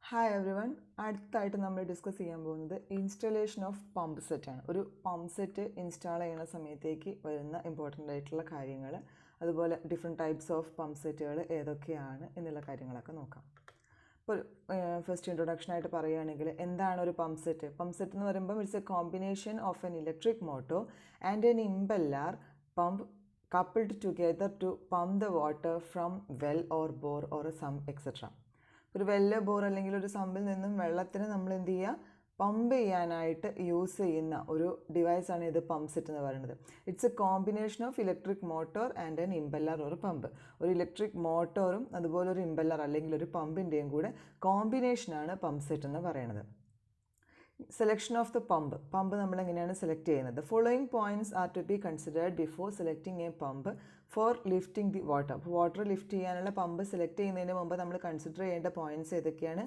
Hi every one. അടുത്തായിട്ട് നമ്മൾ discuss ചെയ്യാൻ പോകുന്നത് ഇൻസ്റ്റലേഷൻ ഓഫ് പമ്പ് സെറ്റാണ്. ഒരു പമ്പ് സെറ്റ് ഇൻസ്റ്റാൾ ചെയ്യുന്ന സമയത്തേക്ക് വരുന്ന ഇമ്പോർട്ടൻ്റ് ആയിട്ടുള്ള കാര്യങ്ങൾ, അതുപോലെ ഡിഫറെൻറ്റ് ടൈപ്സ് ഓഫ് പമ്പ് സെറ്റുകൾ ഏതൊക്കെയാണ് എന്നുള്ള കാര്യങ്ങളൊക്കെ നോക്കാം. ഇപ്പോൾ ഫസ്റ്റ് ഇൻട്രൊഡക്ഷനായിട്ട് പറയുകയാണെങ്കിൽ എന്താണ് ഒരു പമ്പ് സെറ്റ്? പമ്പ് സെറ്റ് എന്ന് പറയുമ്പോൾ it's a combination of an electric motor and an impeller pump coupled together to pump the water from well or bore or a sump etc. ഒരു വെല്ല് ബോർ അല്ലെങ്കിൽ ഒരു സമ്പിൽ നിന്നും വെള്ളത്തിന് നമ്മൾ എന്ത് ചെയ്യുക, പമ്പ് ചെയ്യാനായിട്ട് യൂസ് ചെയ്യുന്ന ഒരു ഡിവൈസാണ് ഇത് പമ്പ് സെറ്റ് എന്ന് പറയുന്നത്. It's a combination of electric motor and an impeller ഒരു പമ്പ്. ഒരു ഇലക്ട്രിക് മോട്ടോറും അതുപോലെ ഒരു ഇമ്പെല്ലർ അല്ലെങ്കിൽ ഒരു പമ്പിൻ്റെയും കൂടെ കോമ്പിനേഷനാണ് പമ്പ് സെറ്റ് എന്ന് പറയുന്നത്. സെലക്ഷൻ ഓഫ് ദ പമ്പ് നമ്മൾ എങ്ങനെയാണ് സെലക്ട് ചെയ്യുന്നത്? Following points are to be considered before selecting a pump for lifting the water. അപ്പോൾ വാട്ടർ ലിഫ്റ്റ് ചെയ്യാനുള്ള പമ്പ് സെലക്ട് ചെയ്യുന്നതിന് മുമ്പ് നമ്മൾ കൺസിഡർ ചെയ്യേണ്ട പോയിൻറ്റ്സ് ഏതൊക്കെയാണ്?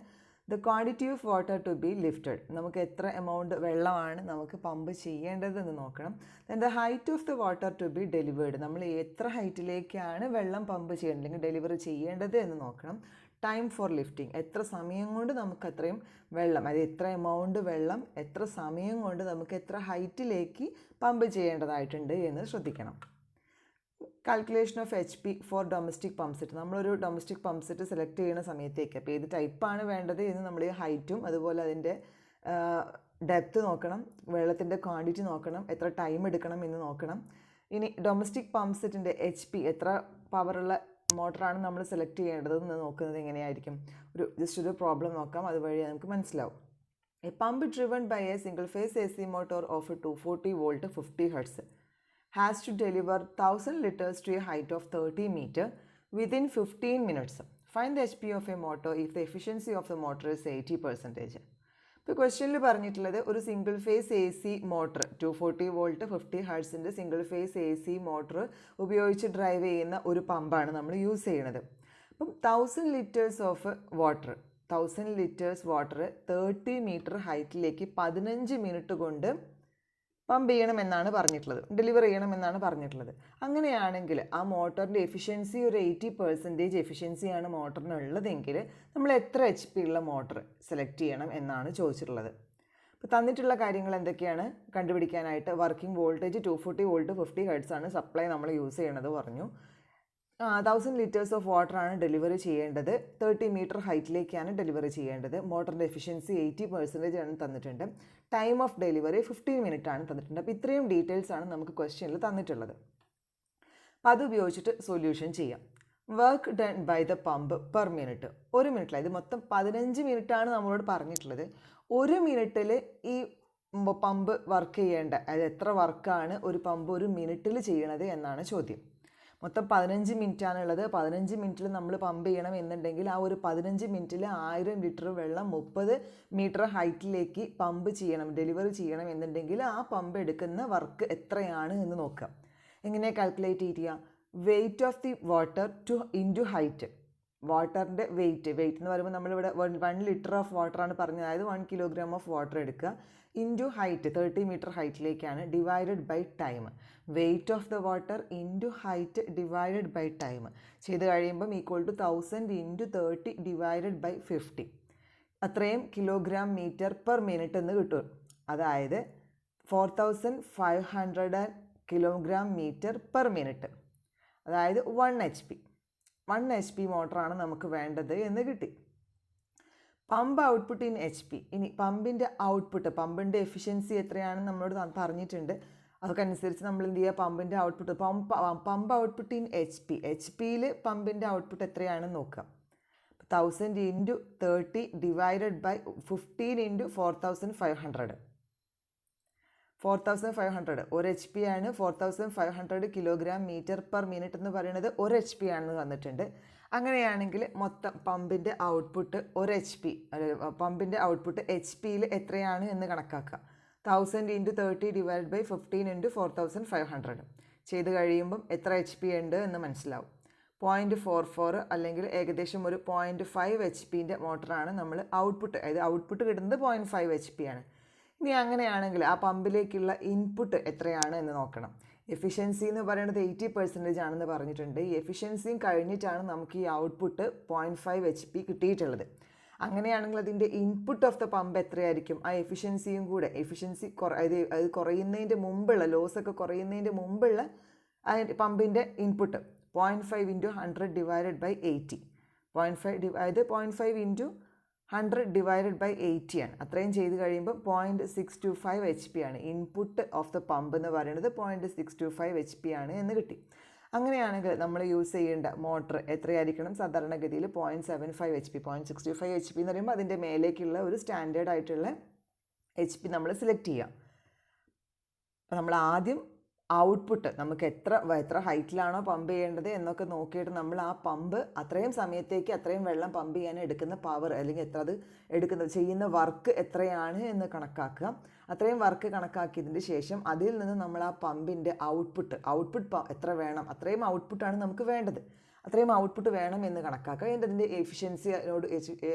The quantity of water to be lifted, നമുക്ക് എത്ര എമൗണ്ട് വെള്ളമാണ് നമുക്ക് പമ്പ് ചെയ്യേണ്ടതെന്ന് നോക്കണം. Then the height of the water to be delivered, നമ്മൾ എത്ര ഹൈറ്റിലേക്കാണ് വെള്ളം പമ്പ് ചെയ്യേണ്ടത് അല്ലെങ്കിൽ ഡെലിവറി ചെയ്യേണ്ടത് എന്ന് നോക്കണം. ടൈം ഫോർ ലിഫ്റ്റിംഗ്, എത്ര സമയം കൊണ്ട് നമുക്ക് അത്രയും വെള്ളം, അതായത് എത്ര എമൗണ്ട് വെള്ളം എത്ര സമയം കൊണ്ട് നമുക്ക് എത്ര ഹൈറ്റിലേക്ക് പമ്പ് ചെയ്യേണ്ടതായിട്ടുണ്ട് എന്ന് ശ്രദ്ധിക്കണം. Calculation of HP four domestic pump set, നമ്മളൊരു ഡൊമസ്റ്റിക് പമ്പ് സെറ്റ് സെലക്ട് ചെയ്യുന്ന സമയത്തേക്ക് അപ്പോൾ ഏത് ടൈപ്പാണ് വേണ്ടത് എന്ന് നമ്മൾ ഈ ഹൈറ്റും അതുപോലെ അതിൻ്റെ ഡെപ്ത് നോക്കണം, വെള്ളത്തിൻ്റെ ക്വാണ്ടിറ്റി നോക്കണം, എത്ര ടൈം എടുക്കണം എന്ന് നോക്കണം. ഇനി ഡൊമസ്റ്റിക് പമ്പ് സെറ്റിൻ്റെ HP എത്ര പവറുള്ള മോട്ടറാണ് നമ്മൾ സെലക്ട് ചെയ്യേണ്ടതെന്ന് നോക്കുന്നത് എങ്ങനെയായിരിക്കും? ജസ്റ്റ് ഒരു പ്രോബ്ലം നോക്കാം, അതുവഴി നമുക്ക് മനസ്സിലാവും. A pump driven by a single phase AC motor of 240 volt 50 Hz has to deliver 1000 liters to a height of 30 meter within 15 minutes. Find the HP of a motor if the efficiency of the motor is 80%. ഇപ്പോൾ ക്വസ്റ്റ്യനിൽ പറഞ്ഞിട്ടുള്ളത് ഒരു single phase AC motor 240 volt 50 Hzൻ്റെ single phase AC motor ഉപയോഗിച്ച് drive ചെയ്യുന്ന ഒരു പമ്പാണ് നമ്മൾ യൂസ് ചെയ്യണത്. അപ്പം 1000 liters of water 1000 liters water 30 meter ഹൈറ്റിലേക്ക് 15 മിനിറ്റ് കൊണ്ട് പമ്പ് ചെയ്യണമെന്നാണ് പറഞ്ഞിട്ടുള്ളത്, ഡെലിവർ ചെയ്യണമെന്നാണ് പറഞ്ഞിട്ടുള്ളത്. അങ്ങനെയാണെങ്കിൽ ആ മോട്ടറിൻ്റെ എഫിഷ്യൻസി ഒരു 80% എഫിഷ്യൻസിയാണ് മോട്ടറിനുള്ളതെങ്കിൽ നമ്മൾ എത്ര HP ഉള്ള മോട്ടർ സെലക്ട് ചെയ്യണം എന്നാണ് ചോദിച്ചിട്ടുള്ളത്. അപ്പോൾ തന്നിട്ടുള്ള കാര്യങ്ങൾ എന്തൊക്കെയാണ് കണ്ടുപിടിക്കാനായിട്ട്? വർക്കിംഗ് വോൾട്ടേജ് 240 volt 50 Hz ആണ് സപ്ലൈ നമ്മൾ യൂസ് ചെയ്യണത് പറഞ്ഞു. 1000 liters ഓഫ് വാട്ടറാണ് ഡെലിവറി ചെയ്യേണ്ടത്, 30 meter ഹൈറ്റിലേക്കാണ് ഡെലിവറി ചെയ്യേണ്ടത്. മോട്ടറിൻ്റെ എഫിഷ്യൻസി 80% ആണ് തന്നിട്ടുണ്ട്. ടൈം ഓഫ് ഡെലിവറി 15 minute ആണ് തന്നിട്ടുണ്ട്. അപ്പോൾ ഇത്രയും ഡീറ്റെയിൽസ് ആണ് നമുക്ക് ക്വസ്റ്റ്യനിൽ തന്നിട്ടുള്ളത്. അപ്പോൾ അത് ഉപയോഗിച്ചിട്ട് സൊല്യൂഷൻ ചെയ്യാം. Work done by the pump per minute, ഒരു മിനിറ്റിൽ, ഇത് മൊത്തം 15 minute ആണ് നമ്മളോട് പറഞ്ഞിട്ടുള്ളത്. ഒരു മിനിറ്റിൽ ഈ പമ്പ് വർക്ക് ചെയ്യേണ്ട, അതായത് എത്ര വർക്കാണ് ഒരു പമ്പ് ഒരു മിനിറ്റിൽ ചെയ്യണത് എന്നാണ് ചോദ്യം. മൊത്തം 15 minute ആണുള്ളത്. 15 minute നമ്മൾ പമ്പ് ചെയ്യണം എന്നുണ്ടെങ്കിൽ ആ ഒരു 15 minute 1000 liter വെള്ളം 30 meter ഹൈറ്റിലേക്ക് പമ്പ് ചെയ്യണം, ഡെലിവറി ചെയ്യണം എന്നുണ്ടെങ്കിൽ ആ പമ്പ് എടുക്കുന്ന വർക്ക് എത്രയാണ് എന്ന് നോക്കാം. എങ്ങനെ കാൽക്കുലേറ്റ് ചെയ്യുക? Weight of the water into height. വാട്ടറിൻ്റെ വെയിറ്റ് എന്ന് പറയുമ്പോൾ നമ്മളിവിടെ 1 liter ഓഫ് വാട്ടറാണ് പറഞ്ഞത്, അതായത് 1 kilogram ഓഫ് വാട്ടർ എടുക്കുക, ഇൻറ്റു ഹൈറ്റ് 30 meter ഹൈറ്റിലേക്കാണ്, divided by time. Weight of the water into height divided by time ചെയ്ത് കഴിയുമ്പം ഈക്വൽ ടു 1000 × 30 ഡിവൈഡഡ് ബൈ 50, അത്രയും കിലോഗ്രാം മീറ്റർ പെർ മിനിറ്റ് എന്ന് കിട്ടും. അതായത് 4500 കിലോഗ്രാം മീറ്റർ പെർ മിനിറ്റ്, അതായത് 1 HP മോട്ടറാണ് നമുക്ക് വേണ്ടത് എന്ന് കിട്ടി. Pump output in HP. ഇനി പമ്പിൻ്റെ ഔട്ട്പുട്ട്, പമ്പിൻ്റെ എഫിഷ്യൻസി എത്രയാണെന്ന് നമ്മളോട് പറഞ്ഞിട്ടുണ്ട്. അതൊക്കെ അനുസരിച്ച് നമ്മൾ എന്ത് ചെയ്യുക? പമ്പിൻ്റെ output pump output in HP യിൽ പമ്പിൻ്റെ ഔട്ട്പുട്ട് എത്രയാണെന്ന് നോക്കാം. 1000 × 30 ഡിവൈഡഡ് ബൈ 15 × 4500. 4500 ഒരു HP ആണ്. 4500 കിലോഗ്രാം മീറ്റർ പെർ മിനിറ്റ് എന്ന് പറയുന്നത് ഒരു HP ആണെന്ന് തന്നിട്ടുണ്ട്. അങ്ങനെയാണെങ്കിൽ മൊത്തം പമ്പിൻ്റെ ഔട്ട്പുട്ട് പമ്പിൻ്റെ ഔട്ട്പുട്ട് HP യിൽ എത്രയാണ് എന്ന് കണക്കാക്കുക. 1000 × 30 ഡിവൈഡ് ബൈ 15 × 4500 ചെയ്ത് കഴിയുമ്പം എത്ര HP ഉണ്ട് എന്ന് മനസ്സിലാവും. 0.44 അല്ലെങ്കിൽ ഏകദേശം ഒരു 0.5 HPൻ്റെ മോട്ടറാണ് നമ്മൾ ഔട്ട്പുട്ട്, അതായത് ഔട്ട്പുട്ട് കിട്ടുന്നത് 0.5 HP ആണ്. ഇനി അങ്ങനെയാണെങ്കിൽ ആ പമ്പിലേക്കുള്ള ഇൻപുട്ട് എത്രയാണ് എന്ന് നോക്കണം. എഫിഷ്യൻസി എന്ന് പറയുന്നത് 80% ആണെന്ന് പറഞ്ഞിട്ടുണ്ട്. ഈ എഫിഷ്യൻസിയും കഴിഞ്ഞിട്ടാണ് നമുക്ക് ഈ ഔട്ട്പുട്ട് 0.5 HP കിട്ടിയിട്ടുള്ളത്. അങ്ങനെയാണെങ്കിൽ അതിൻ്റെ ഇൻപുട്ട് ഓഫ് ദ പമ്പ് എത്രയായിരിക്കും? ആ എഫിഷ്യൻസിയും കൂടെ അത് കുറയുന്നതിൻ്റെ മുമ്പുള്ള ലോസൊക്കെ കുറയുന്നതിൻ്റെ മുമ്പുള്ള പമ്പിൻ്റെ input 0.5 into 100 divided by 80. 0.5 0.5 into 100 divided by 80 ആണ്. അത്രയും ചെയ്ത് കഴിയുമ്പോൾ 0.625 HP ആണ്. ഇൻപുട്ട് ഓഫ് ദ പമ്പ് എന്ന് പറയുന്നത് 0.625 HP ആണ് എന്ന് കിട്ടി. അങ്ങനെയാണെങ്കിൽ നമ്മൾ യൂസ് ചെയ്യേണ്ട മോട്ടർ എത്രയായിരിക്കണം? സാധാരണഗതിയിൽ 0.75 HP. 0.65 HP എന്ന് പറയുമ്പോൾ അതിൻ്റെ മേലേക്കുള്ള ഒരു സ്റ്റാൻഡേർഡ് ആയിട്ടുള്ള HP നമ്മൾ സെലക്ട് ചെയ്യാം. അപ്പോൾ നമ്മൾ ആദ്യം ഔട്ട്പുട്ട് നമുക്ക് എത്ര ഹൈറ്റിലാണോ പമ്പ് ചെയ്യേണ്ടത് എന്നൊക്കെ നോക്കിയിട്ട് നമ്മൾ ആ പമ്പ് അത്രയും സമയത്തേക്ക് അത്രയും വെള്ളം പമ്പ് ചെയ്യാൻ എടുക്കുന്ന പവർ അല്ലെങ്കിൽ എത്ര അത് ചെയ്യുന്ന വർക്ക് എത്രയാണ് എന്ന് കണക്കാക്കുക. അത്രയും വർക്ക് കണക്കാക്കിയതിന് ശേഷം അതിൽ നിന്ന് നമ്മൾ ആ പമ്പിൻ്റെ ഔട്ട്പുട്ട് എത്ര വേണം, അത്രയും ഔട്ട്പുട്ടാണ് നമുക്ക് വേണ്ടത്, അത്രയും ഔട്ട്പുട്ട് വേണം എന്ന് കണക്കാക്കുക. അതിൻ്റെ എഫിഷ്യൻസിയോട്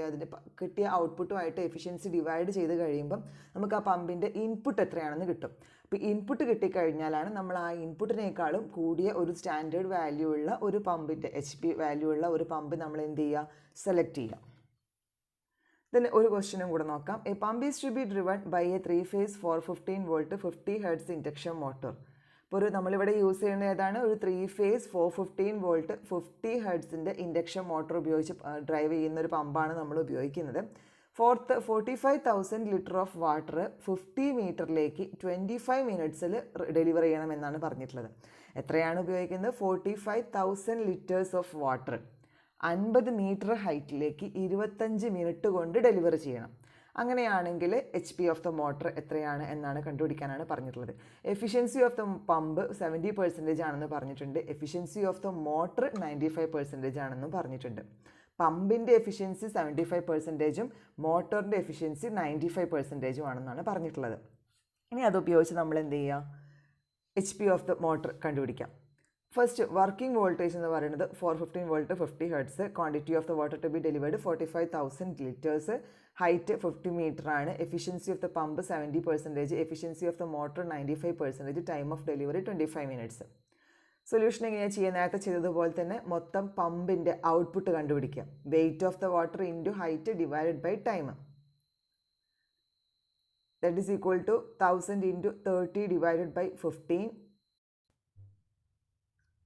അതിൻ്റെ കിട്ടിയ ഔട്ട്പുട്ടുമായിട്ട് എഫിഷ്യൻസി ഡിവൈഡ് ചെയ്ത് കഴിയുമ്പം നമുക്ക് ആ പമ്പിൻ്റെ ഇൻപുട്ട് എത്രയാണെന്ന് കിട്ടും. അപ്പോൾ ഇൻപുട്ട് കിട്ടിക്കഴിഞ്ഞാലാണ് നമ്മൾ ആ ഇൻപുട്ടിനേക്കാളും കൂടിയ ഒരു സ്റ്റാൻഡേർഡ് വാല്യൂ ഉള്ള ഒരു പമ്പിൻ്റെ HP വാല്യൂ ഉള്ള ഒരു പമ്പ് നമ്മൾ എന്ത് ചെയ്യുക? സെലക്ട് ചെയ്യുക. then ഒരു ക്വസ്റ്റ്യനും കൂടെ നോക്കാം. A pump is to be driven by a 3-phase 415 volt 50 hertz induction motor. ഇപ്പോൾ നമ്മളിവിടെ യൂസ് ചെയ്യുന്ന ഏതാണ്? ഒരു 3-phase 415 വോൾട്ട് 50 ഹെർട്സിൻ്റെ ഇൻഡക്ഷൻ മോട്ടോർ ഉപയോഗിച്ച് ഡ്രൈവ് ചെയ്യുന്ന ഒരു പമ്പാണ് നമ്മൾ ഉപയോഗിക്കുന്നത്. 45,000 ലിറ്റർ ഓഫ് വാട്ടർ 50 മീറ്ററിലേക്ക് 25 മിനിറ്റ്സിൽ ഡെലിവർ ചെയ്യണമെന്നാണ് പറഞ്ഞിട്ടുള്ളത്. എത്രയാണ് ഉപയോഗിക്കുന്നത്? 45,000 ലിറ്റേഴ്സ് ഓഫ് വാട്ടർ 50 മീറ്റർ ഹൈറ്റിലേക്ക് 25 മിനിറ്റ് കൊണ്ട് ഡെലിവർ ചെയ്യണം. അങ്ങനെയാണെങ്കിൽ HP ഓഫ് ദ മോട്ടർ എത്രയാണ് എന്നാണ് കണ്ടുപിടിക്കാനാണ് പറഞ്ഞിട്ടുള്ളത്. എഫിഷ്യൻസി ഓഫ് ദ പമ്പ് 70% ആണെന്ന് പറഞ്ഞിട്ടുണ്ട്. എഫിഷ്യൻസി ഓഫ് ദ മോട്ടർ 95% ആണെന്നും പറഞ്ഞിട്ടുണ്ട്. പമ്പിൻ്റെ എഫിഷ്യൻസി 75%ഉം മോട്ടോറിൻ്റെ എഫിഷ്യൻസി 95% ആണെന്നാണ് പറഞ്ഞിട്ടുള്ളത്. ഇനി അതുപയോഗിച്ച് നമ്മൾ എന്ത് ചെയ്യുക? HP ഓഫ് ദ മോട്ടർ കണ്ടുപിടിക്കാം. ഫസ്റ്റ് വർക്കിംഗ് വോൾട്ടേജ് എന്ന് പറയുന്നത് 415 volt 50 hertz. Quantity of the water to be delivered 45,000 litres. Height 50 metre ആണ്. Efficiency of the pump 70%. Efficiency of the motor 95%. Time of delivery 25 minutes. Solution എങ്ങനെയാണ് ചെയ്യുക? നേരത്തെ ചെയ്തതുപോലെ തന്നെ മൊത്തം പമ്പിൻ്റെ ഔട്ട്പുട്ട് കണ്ടുപിടിക്കുക. Weight of the water into height divided by time. That is equal to 1000 into 30 divided by 15.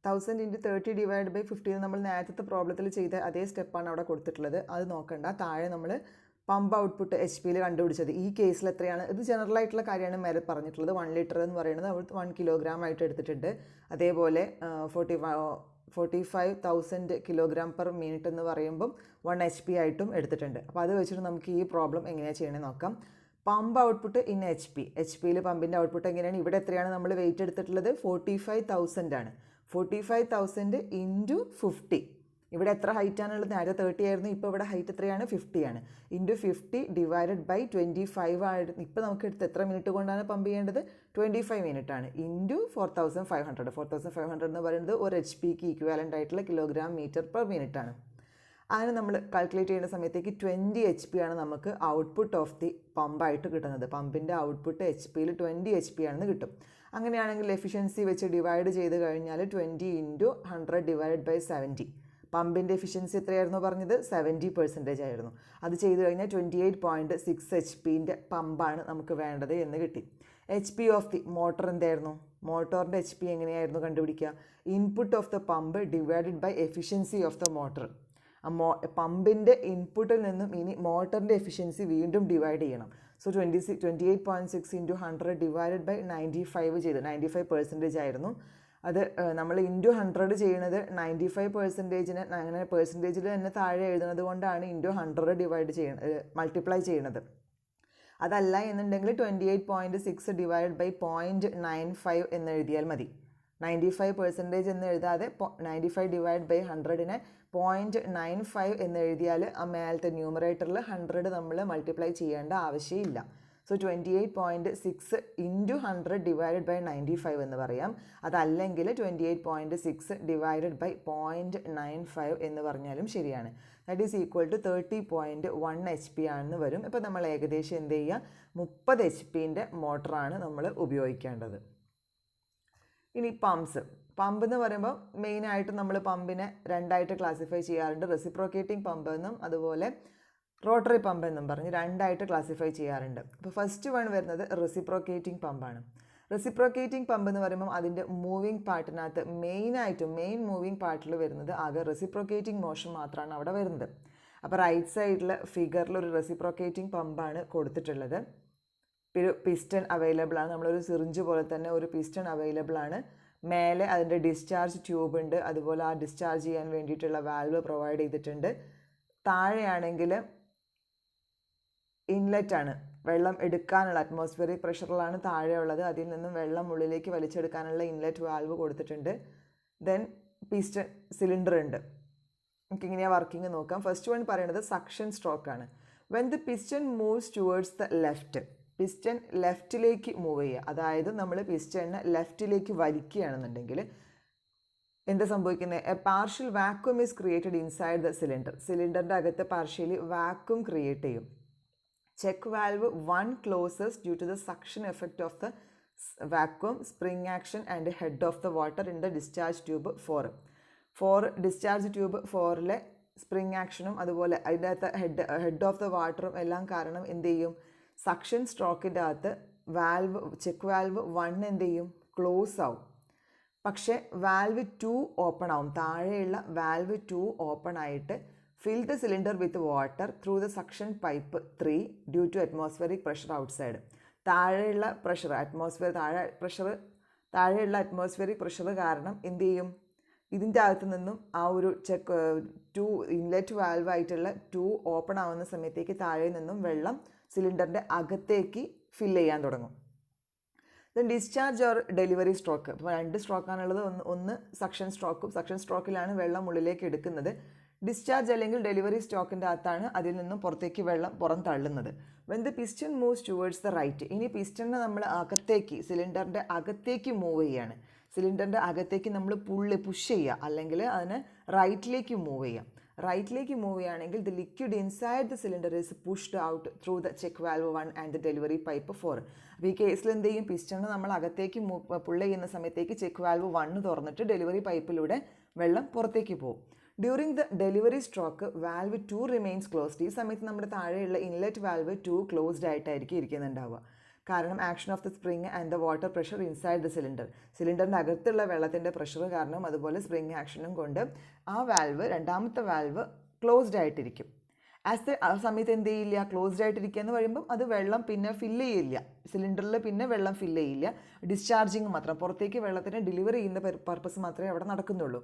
1000 into 30 divide by 15 നമ്മൾ നേരത്തെ പ്രോബ്ലത്തിൽ ചെയ്ത അതേ സ്റ്റെപ്പാണ് അവിടെ കൊടുത്തിട്ടുള്ളത്. അത് നോക്കണ്ട. താഴെ നമ്മൾ പമ്പ് ഔട്ട്പുട്ട് HP കണ്ടുപിടിച്ചത്. ഈ കേസിൽ എത്രയാണ്? ഇത് ജനറൽ ആയിട്ടുള്ള കാര്യമാണ് മേലെ പറഞ്ഞിട്ടുള്ളത്. 1 ലിറ്റർ എന്ന് പറയുന്നത് അവർ 1 കിലോഗ്രാം ആയിട്ട് എടുത്തിട്ടുണ്ട്. അതേപോലെ 45,000 കിലോഗ്രാം പെർ മിനിറ്റ് എന്ന് പറയുമ്പം 1 HP ആയിട്ടും എടുത്തിട്ടുണ്ട്. അപ്പോൾ അത് വെച്ചിട്ട് നമുക്ക് ഈ പ്രോബ്ലം എങ്ങനെയാണ് ചെയ്യണമെന്ന് നോക്കാം. പമ്പ് ഔട്ട്പുട്ട് ഇൻ HP പമ്പിൻ്റെ ഔട്ട്പുട്ട് എങ്ങനെയാണ്? ഇവിടെ എത്രയാണ് നമ്മൾ വെയിറ്റ് എടുത്തിട്ടുള്ളത്? 45,000 ആണ്. 45,000 ഇൻറ്റു 50. ഇവിടെ എത്ര ഹൈറ്റാണുള്ളത്? നേരെ 30 ആയിരുന്നു. ഇപ്പോൾ ഇവിടെ ഹൈറ്റ് എത്രയാണ്? 50 ആണ്. ഇൻറ്റു 50 ഡിവൈഡഡ് ബൈ 25 ആയിരുന്നു. ഇപ്പോൾ നമുക്ക് എടുത്ത് എത്ര മിനിറ്റ് കൊണ്ടാണ് പമ്പ് ചെയ്യേണ്ടത്? 25 മിനിറ്റ് ആണ്. ഇൻറ്റു 4,500. 4,500 എന്ന് പറയുന്നത് ഒരു HPക്ക് ഈക്വാലൻ്റ് ആയിട്ടുള്ള കിലോഗ്രാം മീറ്റർ പെർ മിനിറ്റ് ആണ്. അതിന് നമ്മൾ കാൽക്കുലേറ്റ് ചെയ്യുന്ന സമയത്തേക്ക് 20 HP ആണ് നമുക്ക് ഔട്ട്പുട്ട് ഓഫ് ദി പമ്പായിട്ട് കിട്ടുന്നത്. പമ്പിൻ്റെ ഔട്ട്പുട്ട് HP 20 HP ആണെന്ന് കിട്ടും. അങ്ങനെയാണെങ്കിൽ എഫിഷ്യൻസി വെച്ച് ഡിവൈഡ് ചെയ്ത് കഴിഞ്ഞാൽ 20 ഇൻറ്റു 100 ഡിവൈഡ് ബൈ 70. പമ്പിൻ്റെ എഫിഷ്യൻസി എത്രയായിരുന്നു പറഞ്ഞത്? 70% ആയിരുന്നു. അത് ചെയ്ത് കഴിഞ്ഞാൽ 28.6 HPൻ്റെ പമ്പാണ് നമുക്ക് വേണ്ടത് എന്ന് കിട്ടി. HP ഓഫ് ദി മോട്ടർ എന്തായിരുന്നു? മോട്ടോറിൻ്റെ HP എങ്ങനെയായിരുന്നു കണ്ടുപിടിക്കുക? Input of the pump divided by efficiency of the motor. പമ്പിൻ്റെ ഇൻപുട്ടിൽ നിന്നും ഇനി മോട്ടറിൻ്റെ എഫിഷ്യൻസി വീണ്ടും ഡിവൈഡ് ചെയ്യണം. സോ 28.6 ഇൻറ്റു 100 ഡിവൈഡഡ് ബൈ 95 ചെയ്ത് 95% ആയിരുന്നു. അത് നമ്മൾ ഇൻറ്റു 100 ചെയ്യുന്നത് 95%-നെ അങ്ങനെ പെർസെൻറ്റേജിൽ തന്നെ താഴെ എഴുതുന്നത് കൊണ്ടാണ് ഇൻറ്റു 100 ഡിവൈഡ് മൾട്ടിപ്ലൈ ചെയ്യണത്. അതല്ല എന്നുണ്ടെങ്കിൽ 28.6 ഡിവൈഡ് ബൈ 0.95 എന്ന് എഴുതിയാൽ മതി. 95% എന്ന് എഴുതാതെ 95 ഡിവൈഡ് ബൈ 100നെ 0.95 എന്ന് എഴുതിയാൽ ആ മേലത്തെ ന്യൂമറേറ്ററിൽ 100 നമ്മൾ മൾട്ടിപ്ലൈ ചെയ്യേണ്ട ആവശ്യമില്ല. സോ 28.6 ഇൻറ്റു 100 ഡിവൈഡഡ് ബൈ 95 എന്ന് പറയാം. അതല്ലെങ്കിൽ 28.6 ഡിവൈഡഡ് ബൈ 0.95 എന്ന് പറഞ്ഞാലും ശരിയാണ്. That is equal to 30.1 HP ആണെന്ന് വരും. ഇപ്പോൾ നമ്മൾ ഏകദേശം എന്ത് ചെയ്യുക? 30 HPൻ്റെ മോട്ടറാണ് നമ്മൾ ഉപയോഗിക്കേണ്ടത്. ഇനി പമ്പ് എന്ന് പറയുമ്പോൾ മെയിനായിട്ട് നമ്മൾ പമ്പിനെ രണ്ടായിട്ട് ക്ലാസിഫൈ ചെയ്യാറുണ്ട്. റെസിപ്രോക്കേറ്റിംഗ് പമ്പ് എന്നും അതുപോലെ റോട്ടറി പമ്പ് എന്നും പറഞ്ഞ് രണ്ടായിട്ട് ക്ലാസിഫൈ ചെയ്യാറുണ്ട്. അപ്പോൾ ഫസ്റ്റ് വൺ വരുന്നത് റെസിപ്രോക്കേറ്റിംഗ് പമ്പാണ്. റെസിപ്രോക്കേറ്റിംഗ് പമ്പ് എന്ന് പറയുമ്പോൾ അതിൻ്റെ മൂവിങ് പാർട്ടിനകത്ത് മെയിൻ മൂവിങ് പാർട്ടിൽ വരുന്നത് ആകെ റെസിപ്രോക്കേറ്റിംഗ് മോഷൻ മാത്രമാണ് അവിടെ വരുന്നത്. അപ്പോൾ റൈറ്റ് സൈഡിൽ ഫിഗറിൽ ഒരു റെസിപ്രോക്കേറ്റിംഗ് പമ്പാണ് കൊടുത്തിട്ടുള്ളത്. ഒരു പിസ്റ്റൺ അവൈലബിൾ ആണ്, നമ്മളൊരു സിറിഞ്ച് പോലെ തന്നെ ഒരു പിസ്റ്റൺ അവൈലബിൾ ആണ്. മേലെ അതിൻ്റെ ഡിസ്ചാർജ് ട്യൂബ് ഉണ്ട്, അതുപോലെ ആ ഡിസ്ചാർജ് ചെയ്യാൻ വേണ്ടിയിട്ടുള്ള വാൽവ് പ്രൊവൈഡ് ചെയ്തിട്ടുണ്ട്. താഴെയാണെങ്കിൽ ഇൻലെറ്റ് ആണ്, വെള്ളം എടുക്കാനുള്ള അറ്റ്മോസ്ഫിയറിക് പ്രഷറിലാണ് താഴെയുള്ളത്, അതിൽ നിന്നും വെള്ളം ഉള്ളിലേക്ക് വലിച്ചെടുക്കാനുള്ള ഇൻലെറ്റ് വാൽവ് കൊടുത്തിട്ടുണ്ട്. ദെൻ പിസ്റ്റൺ സിലിണ്ടർ ഉണ്ട്. നമുക്ക് ഇങ്ങനെയാണ് വർക്കിംഗ് നോക്കാം. ഫസ്റ്റ് വൺ പറയുന്നത് സക്ഷൻ സ്ട്രോക്ക് ആണ്. When the piston moves towards the left, piston ലെഫ്റ്റിലേക്ക് മൂവ് ചെയ്യുക, അതായത് നമ്മൾ പിസ്റ്റണിനെ ലെഫ്റ്റിലേക്ക് വലിക്കുകയാണെന്നുണ്ടെങ്കിൽ എന്താ സംഭവിക്കുന്നത്? A partial vacuum is created inside the cylinder, സിലിണ്ടറിൻ്റെ അകത്ത് പാർഷ്യലി വാക്വം ക്രിയേറ്റ് ചെയ്യും. Check valve 1 closes due to the suction effect of the vacuum, spring action and head of the water in the discharge tube 4 discharge tube 4 spring ആക്ഷനും അതുപോലെ അതിൻ്റെ അകത്ത് head of the വാട്ടറും എല്ലാം കാരണം എന്ത് ചെയ്യും? സക്ഷൻ സ്ട്രോക്കിൻ്റെ അകത്ത് വാൽവ് ചെക്ക് വാൽവ് 1 എന്ത് ചെയ്യും? ക്ലോസ് ആവും. പക്ഷേ വാൽവ് 2 ഓപ്പൺ ആവും. താഴെയുള്ള വാൽവ് 2 ഓപ്പൺ ആയിട്ട് fill the cylinder with water through the suction pipe 3 due to atmospheric pressure outside. താഴെയുള്ള പ്രഷർ താഴെയുള്ള അറ്റ്മോസ്ഫിയറിക് പ്രഷർ കാരണം എന്ത് ചെയ്യും? ഇതിൻ്റെ അകത്ത് നിന്നും ആ ഒരു ഇൻലെറ്റ് വാൽവ് ആയിട്ടുള്ള 2 ഓപ്പൺ ആവുന്ന സമയത്തേക്ക് താഴെ നിന്നും വെള്ളം സിലിണ്ടറിൻ്റെ അകത്തേക്ക് ഫില്ല് ചെയ്യാൻ തുടങ്ങും. Then discharge or delivery stroke. ഇപ്പോൾ 2 സ്ട്രോക്കാണുള്ളത്. ഒന്ന് സക്ഷൻ സ്ട്രോക്കും, സക്ഷൻ സ്ട്രോക്കിലാണ് വെള്ളം ഉള്ളിലേക്ക് എടുക്കുന്നത്. ഡിസ്ചാർജ് അല്ലെങ്കിൽ ഡെലിവറി സ്റ്റോക്കിൻ്റെ അകത്താണ് അതിൽ നിന്നും പുറത്തേക്ക് വെള്ളം പുറം തള്ളുന്നത്. When the piston moves towards the right, ഇനി പിസ്റ്റണിനെ നമ്മൾ അകത്തേക്ക് സിലിണ്ടറിൻ്റെ അകത്തേക്ക് മൂവ് ചെയ്യാണ്. സിലിണ്ടറിൻ്റെ അകത്തേക്ക് നമ്മൾ പുഷ് ചെയ്യുക, അല്ലെങ്കിൽ അതിനെ റൈറ്റിലേക്ക് മൂവ് ചെയ്യാം. റൈറ്റിലേക്ക് മൂവ് ചെയ്യുകയാണെങ്കിൽ the liquid inside the cylinder is pushed out through the cheque valve 1 and the delivery pipe 4. അപ്പോൾ ഈ കേസിൽ എന്ത് ചെയ്യും? പിസ്റ്റണിനെ നമ്മൾ അകത്തേക്ക് പുള്ള് ചെയ്യുന്ന സമയത്തേക്ക് ചെക്ക് വാൽവ് 1 തുറന്നിട്ട് ഡെലിവറി പൈപ്പിലൂടെ വെള്ളം പുറത്തേക്ക് പോകും. During the delivery stroke valve 2 remains closed. ഈ സമയത്ത് നമ്മുടെ താഴെയുള്ള ഇൻലെറ്റ് വാൽവ് 2 ക്ലോസ്ഡ് ആയിട്ടായിരിക്കും ഇരിക്കുന്നുണ്ടാവുക. കാരണം action of the spring and the water pressure inside the cylinder, സിലിണ്ടറിൻ്റെ അകത്തുള്ള വെള്ളത്തിൻ്റെ പ്രഷർ കാരണം അതുപോലെ സ്പ്രിങ് ആക്ഷനും കൊണ്ട് ആ വാൽവ്, രണ്ടാമത്തെ വാൽവ് ക്ലോസ്ഡ് ആയിട്ടിരിക്കും. ആ സമയത്ത് എന്ത് ചെയ്യില്ല? ക്ലോസ്ഡ് ആയിട്ടിരിക്കുക എന്ന് പറയുമ്പം അത് വെള്ളം പിന്നെ ഫില്ല് ചെയ്യില്ല, സിലിണ്ടറിൽ പിന്നെ വെള്ളം ഫില്ല് ചെയ്യില്ല. ഡിസ്ചാർജിങ് മാത്രം, പുറത്തേക്ക് വെള്ളത്തിനെ ഡെലിവറി ചെയ്യുന്ന പർപ്പസ് മാത്രമേ അവിടെ നടക്കുന്നുള്ളൂ.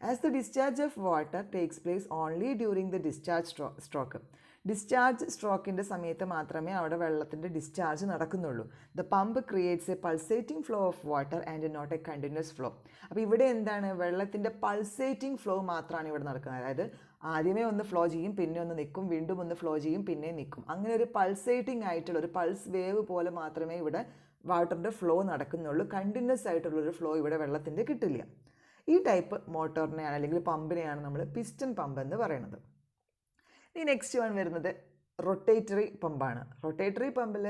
As the discharge of water takes place only during the discharge stroke, discharge സ്ട്രോക്കിൻ്റെ സമയത്ത് മാത്രമേ അവിടെ വെള്ളത്തിൻ്റെ ഡിസ്ചാർജ് നടക്കുന്നുള്ളൂ. The pump creates a pulsating flow of water and not a continuous flow. അപ്പോൾ ഇവിടെ എന്താണ്? വെള്ളത്തിൻ്റെ പൾസേറ്റിംഗ് ഫ്ലോ മാത്രമാണ് ഇവിടെ നടക്കുന്നത്. അതായത് ആദ്യമേ ഒന്ന് ഫ്ലോ ചെയ്യും, പിന്നെ ഒന്ന് നിൽക്കും, വീണ്ടും ഒന്ന് ഫ്ലോ ചെയ്യും, പിന്നെ നിൽക്കും. അങ്ങനെ ഒരു പൾസേറ്റിംഗ് ആയിട്ടുള്ള ഒരു പൾസ് വേവ് പോലെ മാത്രമേ ഇവിടെ വാട്ടറിൻ്റെ ഫ്ലോ നടക്കുന്നുള്ളൂ. കണ്ടിന്യൂസ് ആയിട്ടുള്ളൊരു ഫ്ലോ ഇവിടെ വെള്ളത്തിൻ്റെ കിട്ടില്ല. ഈ ടൈപ്പ് മോട്ടോറിനെയാണ് അല്ലെങ്കിൽ പമ്പിനെയാണ് നമ്മൾ പിസ്റ്റൺ പമ്പ് എന്ന് പറയുന്നത്. ഈ നെക്സ്റ്റ് വൺ വരുന്നത് റൊട്ടേറ്ററി പമ്പാണ്. റൊട്ടേറ്ററി പമ്പിൽ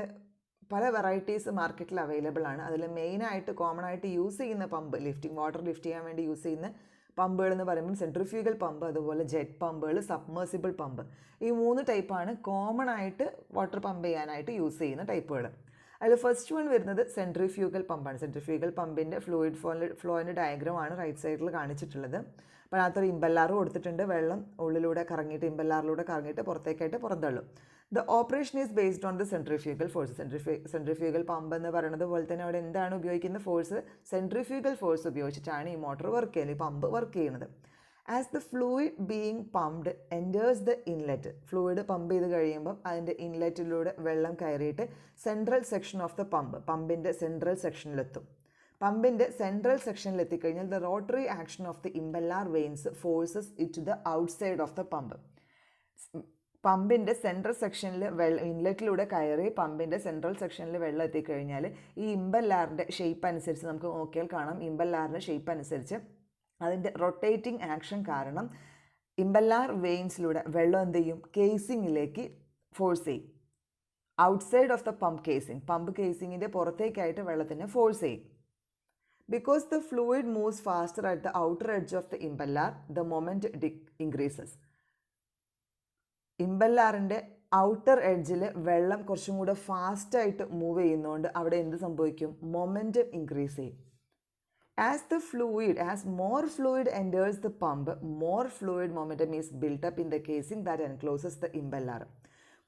പല വെറൈറ്റീസ് മാർക്കറ്റിൽ അവൈലബിൾ ആണ്. അതിൽ മെയിനായിട്ട് കോമൺ ആയിട്ട് യൂസ് ചെയ്യുന്ന പമ്പ്, വാട്ടർ ലിഫ്റ്റ് ചെയ്യാൻ വേണ്ടി യൂസ് ചെയ്യുന്ന പമ്പുകൾ എന്ന് പറയുമ്പോൾ സെൻട്രിഫ്യൂഗൽ പമ്പ്, അതുപോലെ ജെറ്റ് പമ്പുകൾ, സബ്മേഴ്സിബിൾ പമ്പ്. ഈ 3 ടൈപ്പാണ് കോമൺ ആയിട്ട് വാട്ടർ പമ്പ് ചെയ്യാനായിട്ട് യൂസ് ചെയ്യുന്ന ടൈപ്പുകൾ. അതിൽ ഫസ്റ്റ് വൺ വരുന്നത് സെൻട്രിഫ്യൂഗൽ പമ്പാണ്. സെൻട്രിഫ്യൂഗൽ പമ്പിൻ്റെ ഫ്ലൂയിഡ് ഫ്ലോയിൻ്റെ ഡയഗ്രമാണ് റൈറ്റ് സൈഡിൽ കാണിച്ചിട്ടുള്ളത്. അപ്പോൾ അതിനകത്തൊരു ഇമ്പല്ലാർ കൊടുത്തിട്ടുണ്ട്. വെള്ളം ഉള്ളിലൂടെ കറങ്ങിയിട്ട് ഇമ്പല്ലാറിലൂടെ കറങ്ങിയിട്ട് പുറത്തേക്കായിട്ട് പുറന്തള്ളും. The operation is based on the centrifugal force. Centrifugal pump എന്ന് പറയുന്നത് പോലെ തന്നെ അവിടെ എന്താണ് ഉപയോഗിക്കുന്ന ഫോഴ്സ്? സെൻട്രിഫ്യൂഗൽ ഫോഴ്സ് ഉപയോഗിച്ചിട്ടാണ് ഈ മോട്ടോർ വർക്ക് ചെയ്യുന്നത്, ഈ പമ്പ് വർക്ക് ചെയ്യുന്നത്. As the fluid being pumped enters the inlet, fluid pump ചെയ്ത് കഴിയുമ്പം അതിൻ്റെ ഇൻലെറ്റിലൂടെ വെള്ളം കയറിയിട്ട് സെൻട്രൽ സെക്ഷൻ ഓഫ് ദ പമ്പിൻ്റെ സെൻട്രൽ സെക്ഷനിലെത്തും. പമ്പിൻ്റെ സെൻട്രൽ സെക്ഷനിൽ എത്തിക്കഴിഞ്ഞാൽ the rotary action of the impeller vanes forces it to the outside of the pump. പമ്പിൻ്റെ സെൻട്രൽ സെക്ഷനിൽ ഇൻലെറ്റിലൂടെ കയറി പമ്പിൻ്റെ സെൻട്രൽ സെക്ഷനിൽ വെള്ളം എത്തിക്കഴിഞ്ഞാൽ ഈ ഇമ്പല്ലാറിൻ്റെ ഷേപ്പ് അനുസരിച്ച് നമുക്ക് നോക്കിയാൽ കാണാം, ഇമ്പല്ലാറിൻ്റെ ഷേപ്പ് അനുസരിച്ച് അതിൻ്റെ റൊട്ടേറ്റിംഗ് ആക്ഷൻ കാരണം ഇമ്പല്ലാർ വെയിൻസിലൂടെ വെള്ളം എന്ത് ചെയ്യും? കേസിങ്ങിലേക്ക് ഫോഴ്സ് ചെയ്യും. ഔട്ട്സൈഡ് ഓഫ് ദ പമ്പ് കേസിങ്ങിൻ്റെ പുറത്തേക്കായിട്ട് വെള്ളത്തിനെ ഫോഴ്സ് ചെയ്യും. Because the fluid moves faster at the outer edge of the impeller, the moment increases. ഇമ്പല്ലാറിൻ്റെ ഔട്ടർ എഡ്ജിൽ വെള്ളം കുറച്ചും കൂടെ ഫാസ്റ്റായിട്ട് മൂവ് ചെയ്യുന്നതുകൊണ്ട് അവിടെ എന്ത് സംഭവിക്കും? മൊമെൻറ്റം ഇൻക്രീസ് ചെയ്യും. As more fluid enters the pump, more fluid momentum is built up in the casing that encloses the impeller.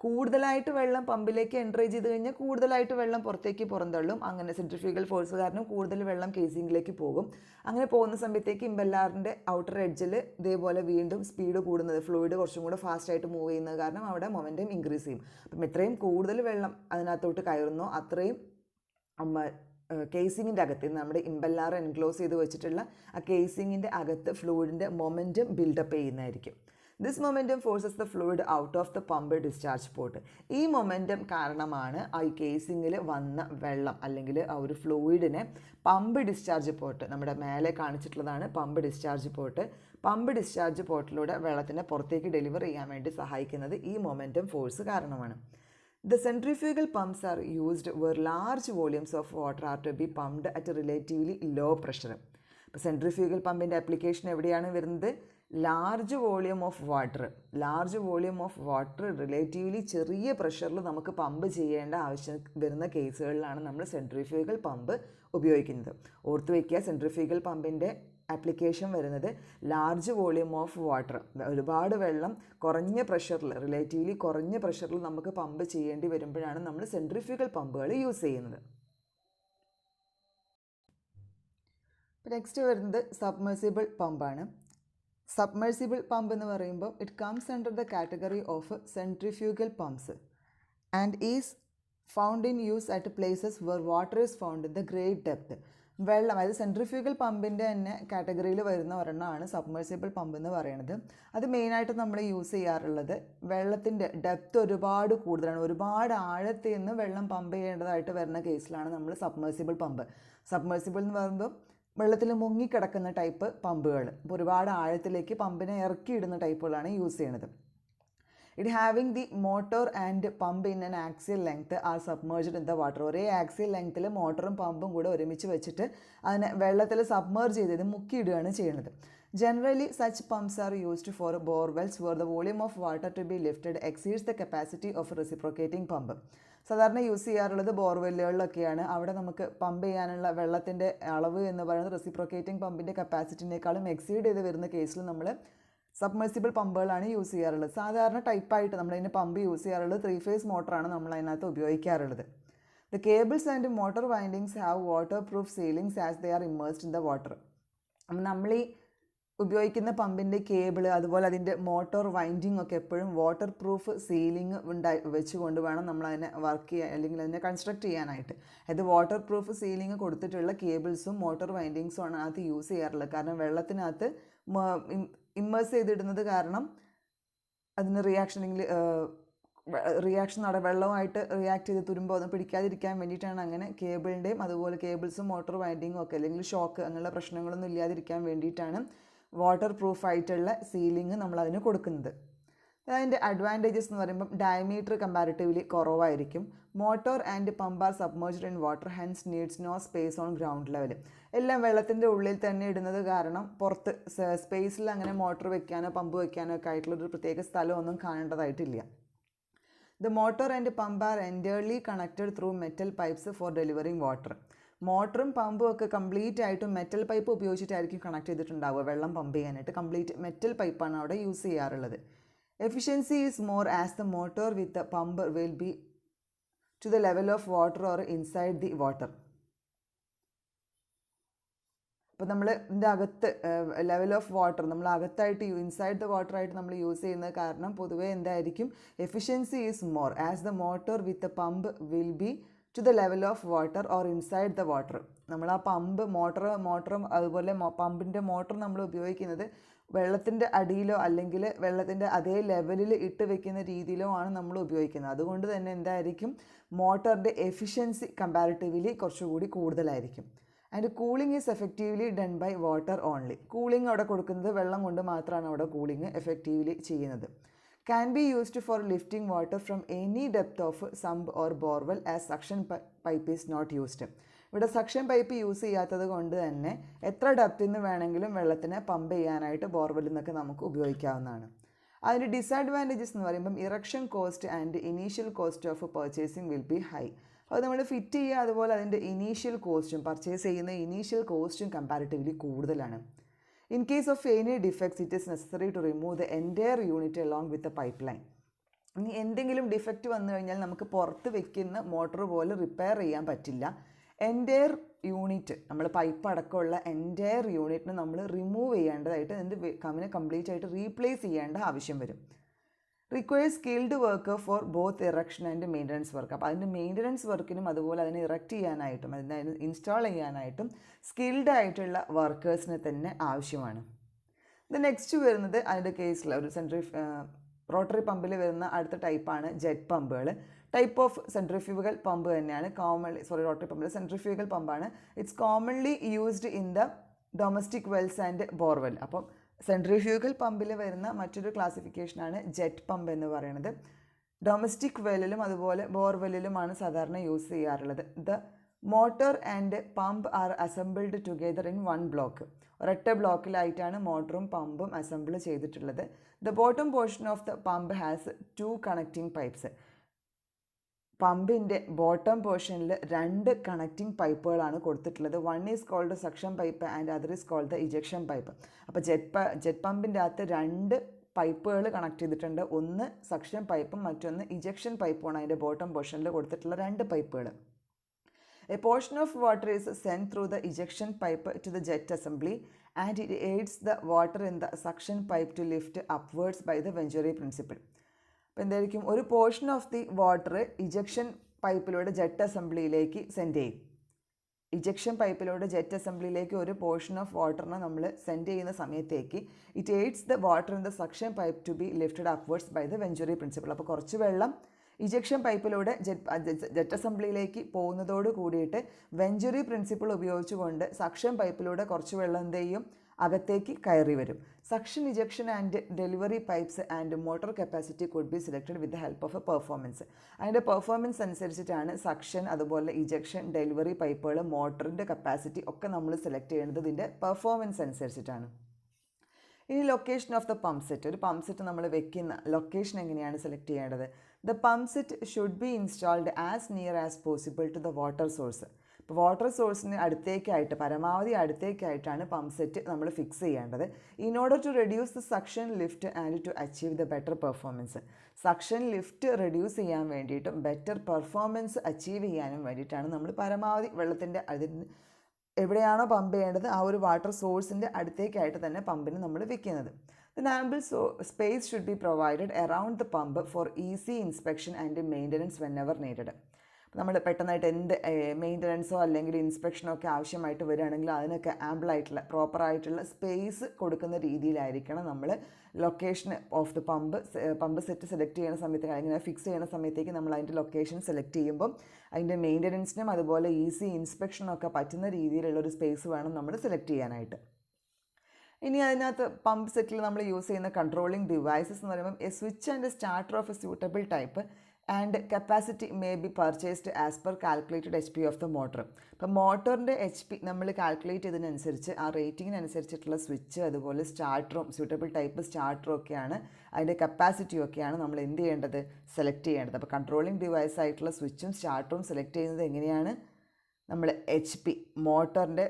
കൂടുതലായിട്ട് വെള്ളം പമ്പിലേക്ക് എൻ്റർ ചെയ്ത് കഴിഞ്ഞാൽ കൂടുതലായിട്ട് വെള്ളം പുറത്തേക്ക് പുറന്തള്ളും. അങ്ങനെ സെൻട്രിഫ്യൂഗൽ ഫോഴ്സ് കാരണം കൂടുതൽ വെള്ളം കേസിങ്ങിലേക്ക് പോകും. അങ്ങനെ പോകുന്ന സമയത്തേക്ക് ഇമ്പല്ലാറിൻ്റെ ഔട്ടർ എഡ്ജിൽ ഇതേപോലെ വീണ്ടും സ്പീഡ് കൂടുന്നത്, ഫ്ലൂയിഡ് കുറച്ചും കൂടെ ഫാസ്റ്റായിട്ട് മൂവ് ചെയ്യുന്നത് കാരണം അവിടെ മൊമെൻറ്റം ഇൻക്രീസ് ചെയ്യും. അപ്പം എത്രയും കൂടുതൽ വെള്ളം അതിനകത്തോട്ട് കയറുന്നോ അത്രയും കേസിങ്ങിൻ്റെ അകത്ത് നമ്മുടെ ഇമ്പല്ലാർ എൻക്ലോസ് ചെയ്ത് വെച്ചിട്ടുള്ള ആ കേസിങ്ങിൻ്റെ അകത്ത് ഫ്ലൂയിഡിൻ്റെ മൊമെൻറ്റം ബിൽഡപ്പ് ചെയ്യുന്നതായിരിക്കും. This momentum forces the fluid out of the pump discharge port. ഈ മൊമെൻറ്റം കാരണമാണ് ആ കേസിങ്ങിൽ വന്ന വെള്ളം അല്ലെങ്കിൽ ആ ഒരു ഫ്ലൂയിഡിനെ പമ്പ് ഡിസ്ചാർജ് പോർട്ട്, നമ്മുടെ മേലെ കാണിച്ചിട്ടുള്ളതാണ് pump discharge port. Pump discharge പോർട്ടിലൂടെ വെള്ളത്തിനെ പുറത്തേക്ക് ഡെലിവർ ചെയ്യാൻ വേണ്ടി സഹായിക്കുന്നത് ഈ മൊമെൻറ്റം ഫോഴ്സ് കാരണമാണ്. The centrifugal pumps are used where large volumes of water are to be pumped at a relatively low pressure. ഇപ്പോൾ സെൻട്രിഫ്യൂഗൽ പമ്പിൻ്റെ ആപ്ലിക്കേഷൻ എവിടെയാണ് വരുന്നത്? Large volume of water relatively ചെറിയ പ്രഷറിൽ നമുക്ക് പമ്പ് ചെയ്യേണ്ട ആവശ്യം വരുന്ന കേസുകളിലാണ് നമ്മൾ സെൻട്രിഫ്യൂഗൽ പമ്പ് ഉപയോഗിക്കുന്നത്. ഓർത്ത് വയ്ക്കുക, സെൻട്രിഫ്യൂഗൽ പമ്പിൻ്റെ ആപ്ലിക്കേഷൻ വരുന്നത് ലാർജ് വോളിയം ഓഫ് വാട്ടർ, ഒരുപാട് വെള്ളം കുറഞ്ഞ പ്രഷറിൽ, റിലേറ്റീവ്ലി കുറഞ്ഞ പ്രഷറിൽ നമുക്ക് പമ്പ് ചെയ്യേണ്ടി വരുമ്പോഴാണ് നമ്മൾ സെൻട്രിഫ്യൂഗൽ പമ്പുകൾ യൂസ് ചെയ്യുന്നത്. നെക്സ്റ്റ് വരുന്നത് സബ്മേഴ്സിബിൾ പമ്പാണ്. സബ്മേഴ്സിബിൾ പമ്പ് എന്ന് പറയുമ്പോൾ it comes under the category of centrifugal pumps and is found in use at places where water is found in the great depth. വെള്ളം, അതായത് സെൻട്രിഫ്യൂഗൽ പമ്പിൻ്റെ തന്നെ കാറ്റഗറിയിൽ വരുന്ന ഒരെണ്ണമാണ് സബ്മേഴ്സിബിൾ പമ്പ് എന്ന് പറയുന്നത്. അത് മെയിനായിട്ട് നമ്മൾ യൂസ് ചെയ്യാറുള്ളത് വെള്ളത്തിൻ്റെ ഡെപ്ത് ഒരുപാട് കൂടുതലാണ്, ഒരുപാട് ആഴത്തിൽ നിന്ന് വെള്ളം പമ്പ് ചെയ്യേണ്ടതായിട്ട് വരുന്ന കേസിലാണ് നമ്മൾ സബ്മേഴ്സിബിൾ എന്ന് പറയുമ്പോൾ വെള്ളത്തിൽ മുങ്ങിക്കിടക്കുന്ന ടൈപ്പ് പമ്പുകൾ, ഇപ്പോൾ ഒരുപാട് ആഴത്തിലേക്ക് പമ്പിനെ ഇറക്കിയിടുന്ന ടൈപ്പുകളാണ് യൂസ് ചെയ്യുന്നത്. It having the motor and pump in an axial length are submerged in the water. ഒരേ ആക്സിയൽ ലെങ്ത്തിൽ മോട്ടറും പമ്പും കൂടെ ഒരുമിച്ച് വെച്ചിട്ട് അതിനെ വെള്ളത്തിൽ സബ്മേർജ് ചെയ്ത് മുക്കിയിടുകയാണ് ചെയ്യുന്നത്. Generally, such pumps are used for borewells where the volume of water to be lifted exceeds the capacity of a reciprocating pump. സാധാരണ യൂസ് ചെയ്യാറുള്ളത് ബോർവെല്ലുകളിലൊക്കെയാണ്. അവിടെ നമുക്ക് പമ്പ് ചെയ്യാനുള്ള വെള്ളത്തിൻ്റെ അളവ് എന്ന് പറയുന്നത് റെസിപ്രോക്കേറ്റിംഗ് പമ്പിൻ്റെ കപ്പാസിറ്റിനേക്കാളും എക്സീഡ് ചെയ്ത് വരുന്ന കേസിൽ നമ്മൾ സബ്മേഴ്സിബിൾ പമ്പുകളാണ് യൂസ് ചെയ്യാറുള്ളത്. സാധാരണ ടൈപ്പായിട്ട് നമ്മളതിന് പമ്പ് യൂസ് ചെയ്യാറുള്ളത് 3 phase മോട്ടറാണ് നമ്മൾ അതിനകത്ത് ഉപയോഗിക്കാറുള്ളത്. The cables and motor windings have water proof ceilings as they are immersed in the water. അപ്പം നമ്മൾ ഈ ഉപയോഗിക്കുന്ന പമ്പിൻ്റെ കേബിൾ അതുപോലെ അതിൻ്റെ മോട്ടോർ വൈൻഡിങ് ഒക്കെ എപ്പോഴും വാട്ടർ പ്രൂഫ് സീലിംഗ് വെച്ചുകൊണ്ട് വേണം നമ്മളതിനെ വർക്ക് ചെയ്യാൻ അല്ലെങ്കിൽ അതിനെ കൺസ്ട്രക്ട് ചെയ്യാനായിട്ട്. അതായത് വാട്ടർ പ്രൂഫ് സീലിംഗ് കൊടുത്തിട്ടുള്ള കേബിൾസും മോട്ടോർ വൈൻഡിങ്സും ആണ് അതിനകത്ത് യൂസ് ചെയ്യാറുള്ളത്. കാരണം വെള്ളത്തിനകത്ത് ഇമ്മേഴ്സ് ചെയ്തിടുന്നത് കാരണം അതിന് വെള്ളവുമായിട്ട് റിയാക്ട് ചെയ്ത് തുരുമ്പോൾ ഒന്നും പിടിക്കാതിരിക്കാൻ വേണ്ടിയിട്ടാണ് അങ്ങനെ കേബിളിൻ്റെയും അതുപോലെ കേബിൾസും മോട്ടോർ വൈൻഡിങ്ങും ഒക്കെ അല്ലെങ്കിൽ ഷോക്ക് അങ്ങനെയുള്ള പ്രശ്നങ്ങളൊന്നും ഇല്ലാതിരിക്കാൻ വേണ്ടിയിട്ടാണ് വാട്ടർ പ്രൂഫായിട്ടുള്ള സീലിംഗ് നമ്മളതിന് കൊടുക്കുന്നത്. അതിൻ്റെ അഡ്വാൻറ്റേജസ് എന്ന് പറയുമ്പം ഡയമീറ്റർ കമ്പാരിറ്റീവ്ലി കുറവായിരിക്കും. Motor and pump are submerged in water, hence needs no space on ground level. എല്ലാം വെള്ളത്തിൻ്റെ ഉള്ളിൽ തന്നെ ഇടുന്നത് കാരണം പുറത്ത് സ്പേസിൽ അങ്ങനെ മോട്ടോർ വെക്കാനോ പമ്പ് വെക്കാനോ ഒക്കെ ആയിട്ടുള്ളൊരു പ്രത്യേക സ്ഥലമൊന്നും കാണേണ്ടതായിട്ടില്ല. The motor and pump are entirely connected through metal pipes for delivering water. മോട്ടറും പമ്പും ഒക്കെ കംപ്ലീറ്റ് ആയിട്ടും മെറ്റൽ പൈപ്പ് ഉപയോഗിച്ചിട്ടായിരിക്കും കണക്ട് ചെയ്തിട്ടുണ്ടാവുക. വെള്ളം പമ്പ് ചെയ്യാനായിട്ട് കംപ്ലീറ്റ് മെറ്റൽ പൈപ്പാണ് അവിടെ യൂസ് ചെയ്യാറുള്ളത്. Efficiency is more as the motor with the pump will be to the level of water or inside the water. അപ്പോൾ നമ്മൾ ഇതിൻ്റെ അകത്ത് ലെവൽ ഓഫ് വാട്ടർ നമ്മൾ അകത്തായിട്ട് ഇൻസൈഡ് ദ വാട്ടർ ആയിട്ട് നമ്മൾ യൂസ് ചെയ്യുന്നത് കാരണം പൊതുവേ എന്തായിരിക്കും, efficiency is more as the motor with the pump will be to the level of water or inside the water. നമ്മൾ ആ പമ്പ് മോട്ടറും അതുപോലെ പമ്പിൻ്റെ മോട്ടർ നമ്മൾ ഉപയോഗിക്കുന്നത് വെള്ളത്തിൻ്റെ അടിയിലോ അല്ലെങ്കിൽ വെള്ളത്തിൻ്റെ അതേ ലെവലിൽ ഇട്ട് വെക്കുന്ന രീതിയിലോ ആണ് നമ്മൾ ഉപയോഗിക്കുന്നത്. അതുകൊണ്ട് തന്നെ എന്തായിരിക്കും, മോട്ടറിൻ്റെ എഫിഷ്യൻസി കമ്പാരിറ്റീവ്ലി കുറച്ചുകൂടി കൂടുതലായിരിക്കും. And cooling is effectively done by water only. Cooling അവിടെ കൊടുക്കുന്നത് വെള്ളം കൊണ്ട് മാത്രമാണ് അവിടെ കൂളിംഗ് എഫക്റ്റീവ്ലി ചെയ്യുന്നത്. Can be used for lifting water from any depth of sump or borewell as suction pipe is not used. ഇവിടെ സക്ഷൻ പൈപ്പ് യൂസ് ചെയ്യാത്തത് കൊണ്ട് തന്നെ എത്ര ഡെപ്തിൽ നിന്ന് വേണമെങ്കിലും വെള്ളത്തിനെ പമ്പ് ചെയ്യാനായിട്ട് ബോർവെല്ലിൽ നിന്നൊക്കെ നമുക്ക് ഉപയോഗിക്കാവുന്നതാണ്. അതിൻ്റെ ഡിസഡ്വാൻറ്റേജസ് എന്ന് പറയുമ്പം erection cost and initial cost of purchasing will be high. അത് നമ്മൾ ഫിറ്റ് ചെയ്യുക, അതുപോലെ അതിൻ്റെ ഇനീഷ്യൽ കോസ്റ്റും പർച്ചേസ് ചെയ്യുന്ന ഇനീഷ്യൽ കോസ്റ്റും കമ്പാരിറ്റീവ്ലി കൂടുതലാണ്. In case of any defects it is necessary to remove the entire unit along with the pipe line. ഇനി എന്തെങ്കിലും ഡിഫക്റ്റ് വന്നു കഴിഞ്ഞാൽ നമുക്ക് പുറത്ത് വെക്കുന്ന മോട്ടോർ പോലെ റിപ്പയർ ചെയ്യാൻ പറ്റില്ല. എൻറ്റയർ യൂണിറ്റ്, നമ്മൾ പൈപ്പ് അടക്കമുള്ള എൻറ്റയർ യൂണിറ്റിന് നമ്മൾ റിമൂവ് ചെയ്യേണ്ടതായിട്ട് അതിൻ്റെ കംപ്ലീറ്റ് ആയിട്ട് റീപ്ലേസ് ചെയ്യേണ്ട ആവശ്യം വരും. Requires skilled worker for both erection and maintenance work. അപ്പോൾ അതിൻ്റെ മെയിൻ്റനൻസ് വർക്കിനും അതുപോലെ അതിനെ ഇറക്റ്റ് ചെയ്യാനായിട്ടും അതിനെ ഇൻസ്റ്റാൾ ചെയ്യാനായിട്ടും സ്കിൽഡ് ആയിട്ടുള്ള വർക്കേഴ്സിനെ തന്നെ ആവശ്യമാണ്. ഇത് നെക്സ്റ്റ് വരുന്നത് അതിൻ്റെ കേസിൽ ഒരു റോട്ടറി പമ്പിൽ വരുന്ന അടുത്ത ടൈപ്പാണ് ജെറ്റ് പമ്പുകൾ. ടൈപ്പ് ഓഫ് സെൻട്രിഫ്യൂഗൽ പമ്പ് തന്നെയാണ്. റോട്ടറി പമ്പിൽ സെൻട്രിഫ്യൂഗൽ പമ്പാണ്. It's commonly used in the domestic wells and borewell. അപ്പം സെൻട്രിഫ്യൂഗൽ പമ്പിൽ വരുന്ന മറ്റൊരു ക്ലാസിഫിക്കേഷനാണ് ജെറ്റ് പമ്പ് എന്ന് പറയുന്നത്. ഡൊമസ്റ്റിക് വെല്ലിലും അതുപോലെ ബോർവെല്ലിലുമാണ് സാധാരണ യൂസ് ചെയ്യാറുള്ളത്. The motor and pump are assembled together in one block. ഒരൊറ്റ ബ്ലോക്കിലായിട്ടാണ് മോട്ടറും പമ്പും അസംബിൾ ചെയ്തിട്ടുള്ളത്. The bottom portion of the pump has 2 connecting pipes. പമ്പിൻ്റെ ബോട്ടം പോർഷനിൽ 2 കണക്റ്റിംഗ് പൈപ്പുകളാണ് കൊടുത്തിട്ടുള്ളത്. One is called suction pipe and other is called the ejection pipe. അപ്പോൾ ജെറ്റ് പമ്പിൻ്റെ അകത്ത് 2 പൈപ്പുകൾ കണക്ട് ചെയ്തിട്ടുണ്ട്. ഒന്ന് സക്ഷൻ പൈപ്പും മറ്റൊന്ന് ഇജക്ഷൻ പൈപ്പുമാണ് അതിൻ്റെ ബോട്ടം പോർഷനിൽ കൊടുത്തിട്ടുള്ള 2 പൈപ്പുകൾ. A portion of water is sent through the ejection pipe to the jet assembly and it aids the water in the suction pipe to lift upwards by the Venturi principle. അപ്പോൾ എന്തായിരിക്കും, ഒരു portion of the water ejection പൈപ്പിലൂടെ jet അസംബ്ലിയിലേക്ക് send ചെയ്യും. Ejection പൈപ്പിലൂടെ jet അസംബ്ലിയിലേക്ക് ഒരു portion of വാട്ടറിനെ നമ്മൾ സെൻഡ് ചെയ്യുന്ന സമയത്തേക്ക് it aids the water in the suction pipe to be lifted upwards by the venturi principle. അപ്പോൾ കുറച്ച് വെള്ളം ഇജക്ഷൻ പൈപ്പിലൂടെ ജെറ്റ് അസംബ്ലിയിലേക്ക് പോകുന്നതോട് കൂടിയിട്ട് വെഞ്ചുറി പ്രിൻസിപ്പിൾ ഉപയോഗിച്ചുകൊണ്ട് സക്ഷൻ പൈപ്പിലൂടെ കുറച്ച് വെള്ളം എന്ത് ചെയ്യും, അകത്തേക്ക് കയറി വരും. Suction ejection and delivery pipes and motor capacity could be selected with the help of A performance. അതിൻ്റെ പെർഫോമൻസ് അനുസരിച്ചിട്ടാണ് സക്ഷൻ അതുപോലെ ഇജക്ഷൻ ഡെലിവറി പൈപ്പുകൾ മോട്ടറിൻ്റെ കപ്പാസിറ്റി ഒക്കെ നമ്മൾ സെലക്ട് ചെയ്യുന്നത് ഇതിൻ്റെ പെർഫോമൻസ് അനുസരിച്ചിട്ടാണ്. ഇനി location of the pump set. ഒരു പമ്പ് സെറ്റ് നമ്മൾ വെക്കുന്ന ലൊക്കേഷൻ എങ്ങനെയാണ് സെലക്ട് ചെയ്യേണ്ടത്? The pump set should be installed as near as possible to the water source. ഇപ്പോൾ വാട്ടർ സോഴ്സിന് അടുത്തേക്കായിട്ട് പരമാവധി അടുത്തേക്കായിട്ടാണ് പമ്പ് സെറ്റ് നമ്മൾ ഫിക്സ് ചെയ്യേണ്ടത്. In order to reduce the suction lift and to achieve the better performance. Suction lift reduce ചെയ്യാൻ വേണ്ടിയിട്ടും better performance achieve ചെയ്യാനും വേണ്ടിയിട്ടാണ് നമ്മൾ പരമാവധി വെള്ളത്തിൻ്റെ എവിടെയാണോ പമ്പ് ചെയ്യേണ്ടത് ആ ഒരു വാട്ടർ സോഴ്സിൻ്റെ അടുത്തേക്കായിട്ട് തന്നെ പമ്പിന് നമ്മൾ വെക്കുന്നത്. Then ample space should be provided around the pump for easy inspection and maintenance whenever needed. നമ്മൾ പെട്ടെന്നായിട്ട് എന്ത് മെയിൻ്റനൻസോ അല്ലെങ്കിൽ ഇൻസ്പെക്ഷനോ ഒക്കെ ആവശ്യമായിട്ട് വരികയാണെങ്കിൽ അതിനൊക്കെ ആമ്പിളായിട്ടുള്ള പ്രോപ്പറായിട്ടുള്ള സ്പേസ് കൊടുക്കുന്ന രീതിയിലായിരിക്കണം നമ്മൾ location of the pump set select ചെയ്യുന്ന സമയത്ത് അല്ലെങ്കിൽ ഫിക്സ് ചെയ്യുന്ന സമയത്തേക്ക് നമ്മൾ അതിൻ്റെ ലൊക്കേഷൻ സെലക്ട് ചെയ്യുമ്പം അതിൻ്റെ മെയിൻ്റനൻസിനും അതുപോലെ ഈസി ഇൻസ്പെക്ഷനും ഒക്കെ പറ്റുന്ന രീതിയിലുള്ളൊരു സ്പേസ് വേണം നമ്മൾ സെലക്ട് ചെയ്യാനായിട്ട്. ഇനി അതിനകത്ത് പമ്പ് സെറ്റിൽ നമ്മൾ യൂസ് ചെയ്യുന്ന കൺട്രോളിംഗ് ഡിവൈസസ് എന്ന് പറയുമ്പോൾ A switch and starter of A suitable type and capacity may be purchased as per calculated HP of the motor. ഇപ്പം മോട്ടറിൻ്റെ HP നമ്മൾ കാൽക്കുലേറ്റ് ചെയ്തതിനനുസരിച്ച് ആ റേറ്റിങ്ങിനനുസരിച്ചിട്ടുള്ള സ്വിച്ച് അതുപോലെ സ്റ്റാർട്ടറും സ്യൂട്ടബിൾ ടൈപ്പ് സ്റ്റാർട്ടറും ഒക്കെയാണ് അതിൻ്റെ കപ്പാസിറ്റിയും ഒക്കെയാണ് നമ്മൾ എന്ത് ചെയ്യേണ്ടത്, സെലക്ട് ചെയ്യേണ്ടത്. അപ്പോൾ കൺട്രോളിംഗ് ഡിവൈസ് ആയിട്ടുള്ള സ്വിച്ചും സ്റ്റാർട്ടറും സെലക്ട് ചെയ്യുന്നത് എങ്ങനെയാണ്, നമ്മൾ HP മോട്ടറിൻ്റെ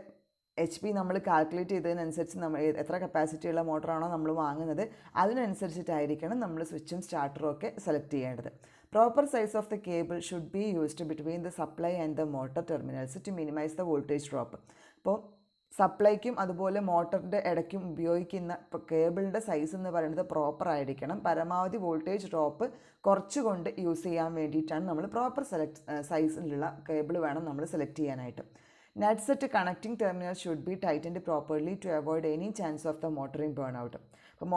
HP നമ്മൾ കാൽക്കുലേറ്റ് ചെയ്തതിനനുസരിച്ച് നമ്മൾ എത്ര കപ്പാസിറ്റിയുള്ള മോട്ടറാണോ നമ്മൾ വാങ്ങുന്നത് അതിനനുസരിച്ചിട്ടായിരിക്കണം നമ്മൾ സ്വിച്ചും സ്റ്റാർട്ടറും ഒക്കെ സെലക്ട് ചെയ്യേണ്ടത്. Proper size of the cable should be used between the supply and the motor terminals to minimise the voltage drop. അപ്പോൾ സപ്ലൈക്കും അതുപോലെ മോട്ടറിൻ്റെ ഇടയ്ക്കും ഉപയോഗിക്കുന്ന കേബിളിൻ്റെ സൈസ് എന്ന് പറയുന്നത് പ്രോപ്പർ ആയിരിക്കണം. പരമാവധി വോൾട്ടേജ് ഡ്രോപ്പ് കുറച്ചുകൊണ്ട് യൂസ് ചെയ്യാൻ വേണ്ടിയിട്ടാണ് നമ്മൾ പ്രോപ്പർ സൈസിലുള്ള കേബിൾ വേണം നമ്മൾ സെലക്ട് ചെയ്യാനായിട്ട്. Nuts at connecting terminals should be tightened properly to avoid any chance of the motoring burnout. അപ്പോൾ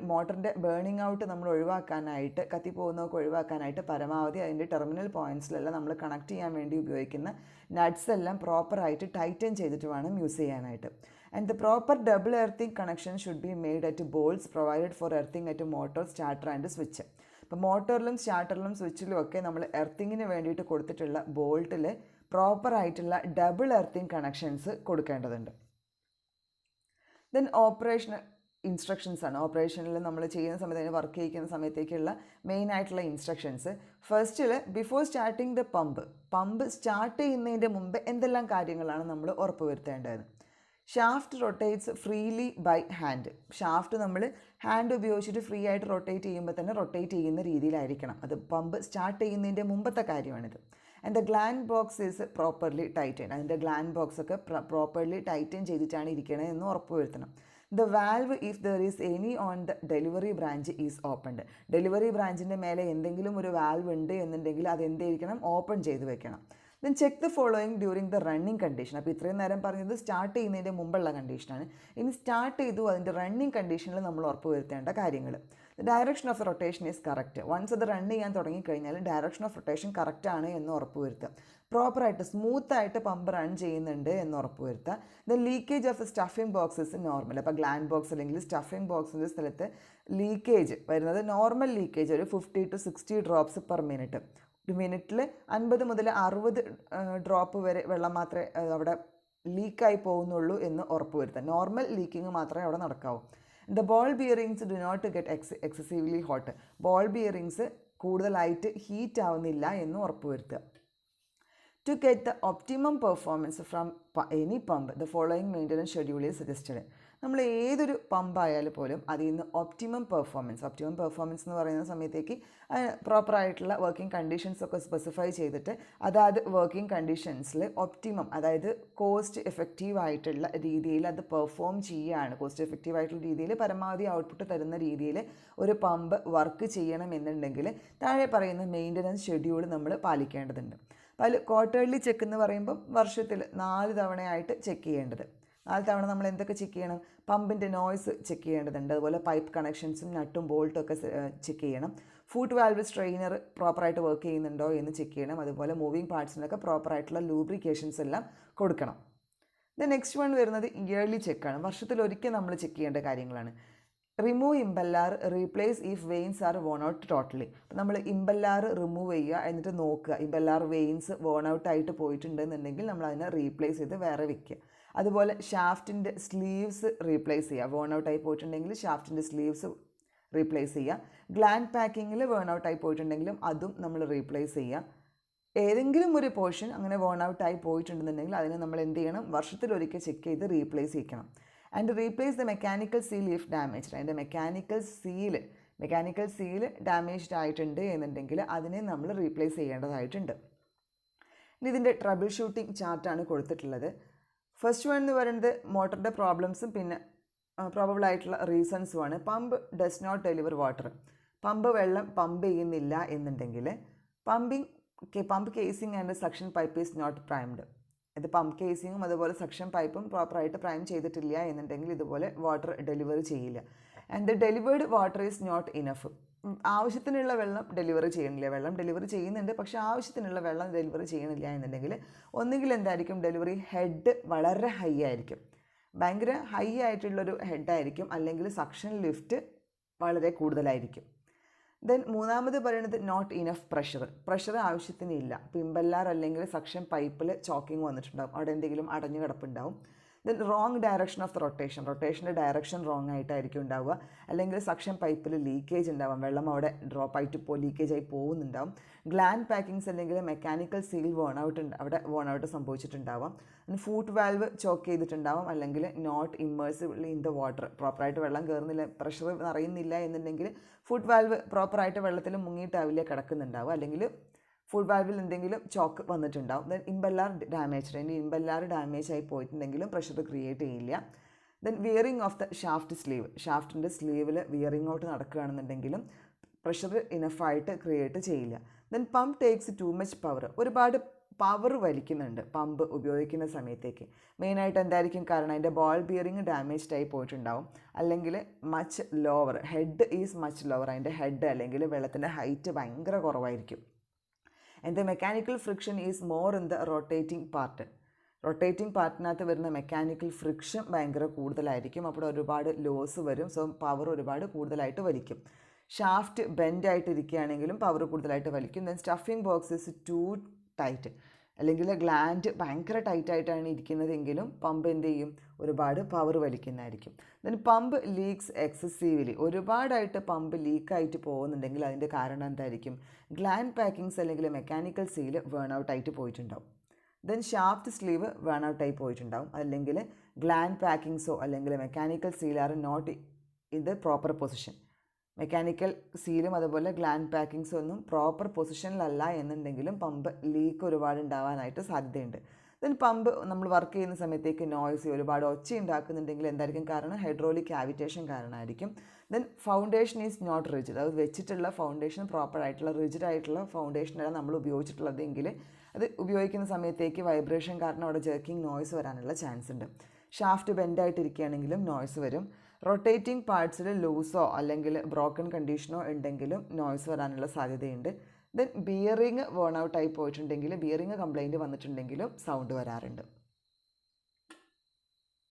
മോട്ടറിൻ്റെ ബേണിംഗ് ഔട്ട് നമ്മൾ ഒഴിവാക്കാനായിട്ട് കത്തിപ്പോകുന്നതൊക്കെ ഒഴിവാക്കാനായിട്ട് പരമാവധി അതിൻ്റെ ടെർമിനൽ പോയിൻറ്റ്സിലെല്ലാം നമ്മൾ കണക്ട് ചെയ്യാൻ വേണ്ടി ഉപയോഗിക്കുന്ന നട്ട്സ് എല്ലാം പ്രോപ്പറായിട്ട് ടൈറ്റൻ ചെയ്തിട്ട് വേണം യൂസ് ചെയ്യാനായിട്ട്. And the proper double earthing connection should be made at balls provided four earthing at motor starter and switch. അപ്പോൾ മോട്ടറിലും സ്റ്റാർട്ടറിലും സ്വിച്ചിലും ഒക്കെ നമ്മൾ എർത്തിങ്ങിന് വേണ്ടിയിട്ട് കൊടുത്തിട്ടുള്ള ബോൾട്ടിൽ പ്രോപ്പറായിട്ടുള്ള ഡബിൾ എർത്തിങ് കണക്ഷൻസ് കൊടുക്കേണ്ടതുണ്ട്. ദെൻ ഇൻസ്ട്രക്ഷൻസ് ആണ് ഓപ്പറേഷനിൽ നമ്മൾ ചെയ്യുന്ന സമയത്ത് വർക്ക് ചെയ്യിക്കുന്ന സമയത്തേക്കുള്ള മെയിൻ ആയിട്ടുള്ള ഇൻസ്ട്രക്ഷൻസ്. ഫസ്റ്റിൽ before starting the pump start ചെയ്യുന്നതിൻ്റെ മുമ്പ് എന്തെല്ലാം കാര്യങ്ങളാണ് നമ്മൾ ഉറപ്പ് വരുത്തേണ്ടത്? Shaft rotates freely by hand. Shaft നമ്മൾ ഹാൻഡ് ഉപയോഗിച്ചിട്ട് ഫ്രീ ആയിട്ട് റൊട്ടേറ്റ് ചെയ്യുമ്പോൾ തന്നെ റൊട്ടേറ്റ് ചെയ്യുന്ന രീതിയിലായിരിക്കണം. അത് പമ്പ് സ്റ്റാർട്ട് ചെയ്യുന്നതിൻ്റെ മുമ്പത്തെ കാര്യമാണിത്. And the gland box is properly tighten. അതിൻ്റെ ഗ്ലാൻഡ് ബോക്സ് ഒക്കെ പ്രോപ്പർലി ടൈറ്റൻ ചെയ്തിട്ടാണ് ഇരിക്കണത് എന്ന് ഉറപ്പ് വരുത്തണം. The valve if there is any on the delivery branch is opened. Delivery ബ്രാഞ്ചിൻ്റെ മേലെ എന്തെങ്കിലും ഒരു വാൽവ് ഉണ്ട് എന്നുണ്ടെങ്കിൽ അത് എന്തായിരിക്കണം? ഓപ്പൺ ചെയ്ത് വെക്കണം. Then check the following during the running condition. അപ്പോൾ ഇത്രയും നേരം പറഞ്ഞത് സ്റ്റാർട്ട് ചെയ്യുന്നതിൻ്റെ മുമ്പുള്ള കണ്ടീഷനാണ്. ഇനി സ്റ്റാർട്ട് ചെയ്തു അതിൻ്റെ റണ്ണിങ് കണ്ടീഷനിൽ നമ്മൾ ഉറപ്പ് വരുത്തേണ്ട കാര്യങ്ങൾ. The direction of rotation is correct. Once അത് റൺ ചെയ്യാൻ തുടങ്ങിക്കഴിഞ്ഞാൽ ഡയറക്ഷൻ ഓഫ് റൊട്ടേഷൻ കറക്റ്റ് ആണ് എന്ന് ഉറപ്പ് വരുത്തുക. പ്രോപ്പറായിട്ട് സ്മൂത്തായിട്ട് പമ്പ് റൺ ചെയ്യുന്നുണ്ട് എന്ന് ഉറപ്പ് വരുത്തുക. The leakage of the stuffing boxes normal. അപ്പോൾ ഗ്ലാൻഡ് ബോക്സ് അല്ലെങ്കിൽ സ്റ്റഫിംഗ് ബോക്സിൻ്റെ സ്ഥലത്ത് ലീക്കേജ് വരുന്നത് നോർമൽ ലീക്കേജ് ഒരു 50 to 60 ഡ്രോപ്സ് പെർ മിനിറ്റ്. ഒരു മിനിറ്റിൽ 50 മുതൽ 60 ഡ്രോപ്പ് വരെ വെള്ളം മാത്രമേ അവിടെ ലീക്കായി പോകുന്നുള്ളൂ എന്ന് ഉറപ്പ് വരുത്തുക. നോർമൽ ലീക്കിങ് മാത്രമേ അവിടെ നടക്കാവൂ. The ball bearings do not get excessively hot. Ball bearings കൂടുതലായിട്ട് ഹീറ്റ് ആവുന്നില്ല എന്ന് ഉറപ്പ് വരുത്തുക. To get the optimum performance from any pump, the following maintenance schedule is suggested. നമ്മൾ ഏതൊരു പമ്പായാലും പോലും അതിൽ നിന്ന് ഒപ്റ്റിമം പെർഫോമൻസ് എന്ന് പറയുന്ന സമയത്തേക്ക് പ്രോപ്പറായിട്ടുള്ള വർക്കിംഗ് കണ്ടീഷൻസ് ഒക്കെ സ്പെസിഫൈ ചെയ്തിട്ട് അതായത് വർക്കിംഗ് കണ്ടീഷൻസിൽ ഒപ്റ്റിമം, അതായത് കോസ്റ്റ് എഫക്റ്റീവ് ആയിട്ടുള്ള രീതിയിൽ അത് പെർഫോം ചെയ്യുകയാണ്. കോസ്റ്റ് എഫക്റ്റീവ് ആയിട്ടുള്ള രീതിയിൽ പരമാവധി ഔട്ട്പുട്ട് തരുന്ന രീതിയിൽ ഒരു പമ്പ് വർക്ക് ചെയ്യണമെന്നുണ്ടെങ്കിൽ താഴെ പറയുന്ന മെയിൻ്റനൻസ് ഷെഡ്യൂൾ നമ്മൾ പാലിക്കേണ്ടതുണ്ട്. ക്വാർട്ടർലി ചെക്ക് എന്ന് പറയുമ്പം വർഷത്തിൽ 4 തവണയായിട്ട് ചെക്ക് ചെയ്യേണ്ടത്. 4 തവണ നമ്മൾ എന്തൊക്കെ ചെക്ക് ചെയ്യണം? പമ്പിൻ്റെ നോയ്സ് ചെക്ക് ചെയ്യേണ്ടതുണ്ട്. അതുപോലെ പൈപ്പ് കണക്ഷൻസും നട്ടും ബോൾട്ടും ഒക്കെ ചെക്ക് ചെയ്യണം. ഫുട്ട് വാൽവ് സ്ട്രെയിനർ പ്രോപ്പറായിട്ട് വർക്ക് ചെയ്യുന്നുണ്ടോ എന്ന് ചെക്ക് ചെയ്യണം. അതുപോലെ മൂവിങ് പാർട്സിനൊക്കെ പ്രോപ്പറായിട്ടുള്ള ലൂബ്രിക്കേഷൻസ് എല്ലാം കൊടുക്കണം. നെക്സ്റ്റ് വൺ വരുന്നത് ഇയർലി ചെക്കാണ്. വർഷത്തിലൊരിക്കൽ നമ്മൾ ചെക്ക് ചെയ്യേണ്ട കാര്യങ്ങളാണ്. Remove impeller, replace if vanes are worn out totally. അപ്പോൾ നമ്മൾ ഇമ്പല്ലാർ റിമൂവ് ചെയ്യുക, എന്നിട്ട് നോക്കുക ഇമ്പല്ലാർ വെയിൻസ് വോൺ ഔട്ട് ആയിട്ട് പോയിട്ടുണ്ടെന്നുണ്ടെങ്കിൽ നമ്മൾ അതിനെ റീപ്ലേസ് ചെയ്ത് വേറെ വെക്കുക. അതുപോലെ ഷാഫ്റ്റിൻ്റെ സ്ലീവ്സ് റീപ്ലേസ് ചെയ്യുക. വോൺ ഔട്ട് ആയി പോയിട്ടുണ്ടെങ്കിൽ ഷാഫ്റ്റിൻ്റെ സ്ലീവ്സ് റീപ്ലേസ് ചെയ്യുക. ഗ്ലാൻഡ് പാക്കിങ്ങിൽ വോൺ ഔട്ട് ആയി പോയിട്ടുണ്ടെങ്കിലും അതും നമ്മൾ റീപ്ലേസ് ചെയ്യുക. ഏതെങ്കിലും ഒരു പോർഷൻ അങ്ങനെ വോൺ ഔട്ട് ആയി പോയിട്ടുണ്ടെന്നുണ്ടെങ്കിൽ അതിനെ നമ്മൾ എന്ത് ചെയ്യണം? വർഷത്തിലൊരിക്കൽ ചെക്ക് ചെയ്ത് റീപ്ലേസ് ചെയ്യണം. And replace the mechanical seal if damaged. അതിൻ്റെ മെക്കാനിക്കൽ സീൽ ഡാമേജ്ഡ് ആയിട്ടുണ്ട് എന്നുണ്ടെങ്കിൽ അതിനെ നമ്മൾ റീപ്ലേസ് ചെയ്യേണ്ടതായിട്ടുണ്ട്. ഇനി ഇതിൻ്റെ ട്രബിൾ ഷൂട്ടിംഗ് ചാർട്ടാണ് കൊടുത്തിട്ടുള്ളത്. ഫസ്റ്റ് വൺ എന്ന് പറയുന്നത് മോട്ടറിൻ്റെ പ്രോബ്ലംസും പിന്നെ പ്രോബബിൾ ആയിട്ടുള്ള റീസൺസുമാണ്. Pump does not deliver water. Pump വെള്ളം പമ്പ് ചെയ്യുന്നില്ല എന്നുണ്ടെങ്കിൽ pump casing and suction pipe is not primed. ഇത് പമ്പ് കേസിങ്ങും അതുപോലെ സക്ഷൻ പൈപ്പും പ്രോപ്പറായിട്ട് പ്രൈം ചെയ്തിട്ടില്ല എന്നുണ്ടെങ്കിൽ ഇതുപോലെ വാട്ടർ ഡെലിവറി ചെയ്യില്ല. And the delivered water is not enough. ആവശ്യത്തിനുള്ള വെള്ളം ഡെലിവറി ചെയ്യണില്ല. വെള്ളം ഡെലിവറി ചെയ്യുന്നുണ്ട്, പക്ഷേ ആവശ്യത്തിനുള്ള വെള്ളം ഡെലിവറി ചെയ്യണില്ല എന്നുണ്ടെങ്കിൽ ഒന്നുകിൽ എന്തായിരിക്കും? ഡെലിവറി ഹെഡ് വളരെ ഹൈ ആയിരിക്കും, ഭയങ്കര ഹൈ ആയിട്ടുള്ളൊരു ഹെഡായിരിക്കും, അല്ലെങ്കിൽ സക്ഷൻ ലിഫ്റ്റ് വളരെ കൂടുതലായിരിക്കും. ദെൻ മൂന്നാമത് പറയുന്നത് നോട്ട് ഇനഫ് പ്രഷർ ആവശ്യത്തിനില്ല. ഇപ്പോൾ ഇമ്പല്ലാർ അല്ലെങ്കിൽ സക്ഷൻ പൈപ്പിൽ ചോക്കിങ് വന്നിട്ടുണ്ടാകും, അവിടെ എന്തെങ്കിലും അടഞ്ഞു കിടപ്പുണ്ടാവും. Then wrong direction of the റൊട്ടേഷൻ്റെ ഡയറക്ഷൻ റോങ് ആയിട്ടായിരിക്കും ഉണ്ടാവുക. അല്ലെങ്കിൽ സക്ഷൻ പൈപ്പിൽ ലീക്കേജ് ഉണ്ടാവും, വെള്ളം അവിടെ ഡ്രോപ്പ് ആയിട്ട് ലീക്കേജ് ആയി പോകുന്നുണ്ടാവും. ഗ്ലാൻഡ് പാക്കിങ്സ് അല്ലെങ്കിൽ മെക്കാനിക്കൽ സീൽ അവിടെ വോൺ ഔട്ട് സംഭവിച്ചിട്ടുണ്ടാവാം. ഫൂട്ട് വാൽവ് ചോക്ക് ചെയ്തിട്ടുണ്ടാവും, അല്ലെങ്കിൽ not immersible in the water. പ്രോപ്പറായിട്ട് വെള്ളം കയറുന്നില്ല, പ്രഷർ നിറയുന്നില്ല എന്നുണ്ടെങ്കിൽ ഫുട്ട് വാൽവ് പ്രോപ്പറായിട്ട് വെള്ളത്തിൽ മുങ്ങിയിട്ടാവില്ല കിടക്കുന്നുണ്ടാവും, അല്ലെങ്കിൽ ഫുഡ് വാൽവിൽ എന്തെങ്കിലും ചോക്ക് വന്നിട്ടുണ്ടാവും. ദെൻ ഇമ്പല്ലാർ ഡാമേജ്, അതിൻ്റെ ഇമ്പല്ലാർ ഡാമേജ് ആയി പോയിട്ടുണ്ടെങ്കിലും പ്രഷർ ക്രിയേറ്റ് ചെയ്യില്ല. ദെൻ വിയറിങ് ഓഫ് ദ ഷാഫ്റ്റിൻ്റെ സ്ലീവിൽ വിയറിങ് ഔട്ട് നടക്കുകയാണെന്നുണ്ടെങ്കിലും പ്രഷർ ഇനഫായിട്ട് ക്രിയേറ്റ് ചെയ്യില്ല. Then pump takes too much power. ഒരുപാട് പവർ വലിക്കുന്നുണ്ട് പമ്പ് ഉപയോഗിക്കുന്ന സമയത്തേക്ക്. മെയിനായിട്ട് എന്തായിരിക്കും കാരണം? അതിൻ്റെ ബോൾ ബിയറിങ് ഡാമേജ്ഡ് ആയി പോയിട്ടുണ്ടാവും, അല്ലെങ്കിൽ much lower, head is much lower. അതിൻ്റെ ഹെഡ് അല്ലെങ്കിൽ വെള്ളത്തിൻ്റെ ഹൈറ്റ് ഭയങ്കര കുറവായിരിക്കും. And the mechanical friction is more in the rotating പാർട്ടിനകത്ത് വരുന്ന മെക്കാനിക്കൽ ഫ്രിക്ഷൻ ഭയങ്കര കൂടുതലായിരിക്കും. അപ്പോൾ ഒരുപാട് ലോസ് വരും. സോ പവർ ഒരുപാട് കൂടുതലായിട്ട് വലിക്കും. ഷാഫ്റ്റ് ബെൻഡ് ആയിട്ട് ഇരിക്കുകയാണെങ്കിലും പവർ കൂടുതലായിട്ട് വലിക്കും. Then stuffing box is too tight. അല്ലെങ്കിൽ ഗ്ലാൻഡ് ഭയങ്കര ടൈറ്റായിട്ടാണ് ഇരിക്കുന്നതെങ്കിലും പമ്പ് എന്ത് ചെയ്യും, ഒരുപാട് പവർ വലിക്കുന്നതായിരിക്കും. ദെൻ പമ്പ് ലീക്സ് എക്സസീവ്ലി, ഒരുപാടായിട്ട് പമ്പ് ലീക്കായിട്ട് പോകുന്നുണ്ടെങ്കിൽ അതിൻ്റെ കാരണം എന്തായിരിക്കും, ഗ്ലാൻഡ് പാക്കിങ്സ് അല്ലെങ്കിൽ മെക്കാനിക്കൽ സീല് വേൺ ഔട്ടായിട്ട് പോയിട്ടുണ്ടാവും. ദെൻ ഷാഫ്റ്റ് സ്ലീവ് വേൺ ഔട്ടായി പോയിട്ടുണ്ടാവും, അല്ലെങ്കിൽ ഗ്ലാൻഡ് പാക്കിങ്സോ അല്ലെങ്കിൽ mechanical seal are not in the proper position. Mechanical സീലും അതുപോലെ ഗ്ലാൻഡ് പാക്കിങ്സും ഒന്നും പ്രോപ്പർ പൊസിഷനിലല്ല എന്നുണ്ടെങ്കിലും പമ്പ് ലീക്ക് ഒരുപാട് ഉണ്ടാവാനായിട്ട് സാധ്യതയുണ്ട്. ദെൻ പമ്പ് നമ്മൾ വർക്ക് ചെയ്യുന്ന സമയത്തേക്ക് നോയ്സ്, ഒരുപാട് ഒച്ച ഉണ്ടാക്കുന്നുണ്ടെങ്കിൽ എന്തായിരിക്കും കാരണം, ഹൈഡ്രോളിക് കാവിറ്റേഷൻ കാരണമായിരിക്കും. Then foundation is not rigid, അത് വെച്ചിട്ടുള്ള ഫൗണ്ടേഷൻ പ്രോപ്പർ ആയിട്ടുള്ള റിജിഡ് ആയിട്ടുള്ള ഫൗണ്ടേഷനാണ് നമ്മൾ ഉപയോഗിച്ചിട്ടുള്ളതെങ്കിൽ അത് ഉപയോഗിക്കുന്ന സമയത്തേക്ക് വൈബ്രേഷൻ കാരണം അവിടെ ജെർക്കിംഗ് നോയ്സ് വരാനുള്ള ചാൻസ് ഉണ്ട്. ഷാഫ്റ്റ് ബെൻഡായിട്ടിരിക്കുകയാണെങ്കിലും നോയ്സ് വരും. റൊട്ടേറ്റിംഗ് പാർട്സിൽ ലൂസോ അല്ലെങ്കിൽ ബ്രോക്കൺ കണ്ടീഷനോ ഉണ്ടെങ്കിലും നോയ്സ് വരാനുള്ള സാധ്യതയുണ്ട്. ദെൻ ബിയറിങ് വേൺ ഔട്ടായി പോയിട്ടുണ്ടെങ്കിൽ, ബിയറിങ് കംപ്ലൈൻറ്റ് വന്നിട്ടുണ്ടെങ്കിലും സൗണ്ട് വരാറുണ്ട്.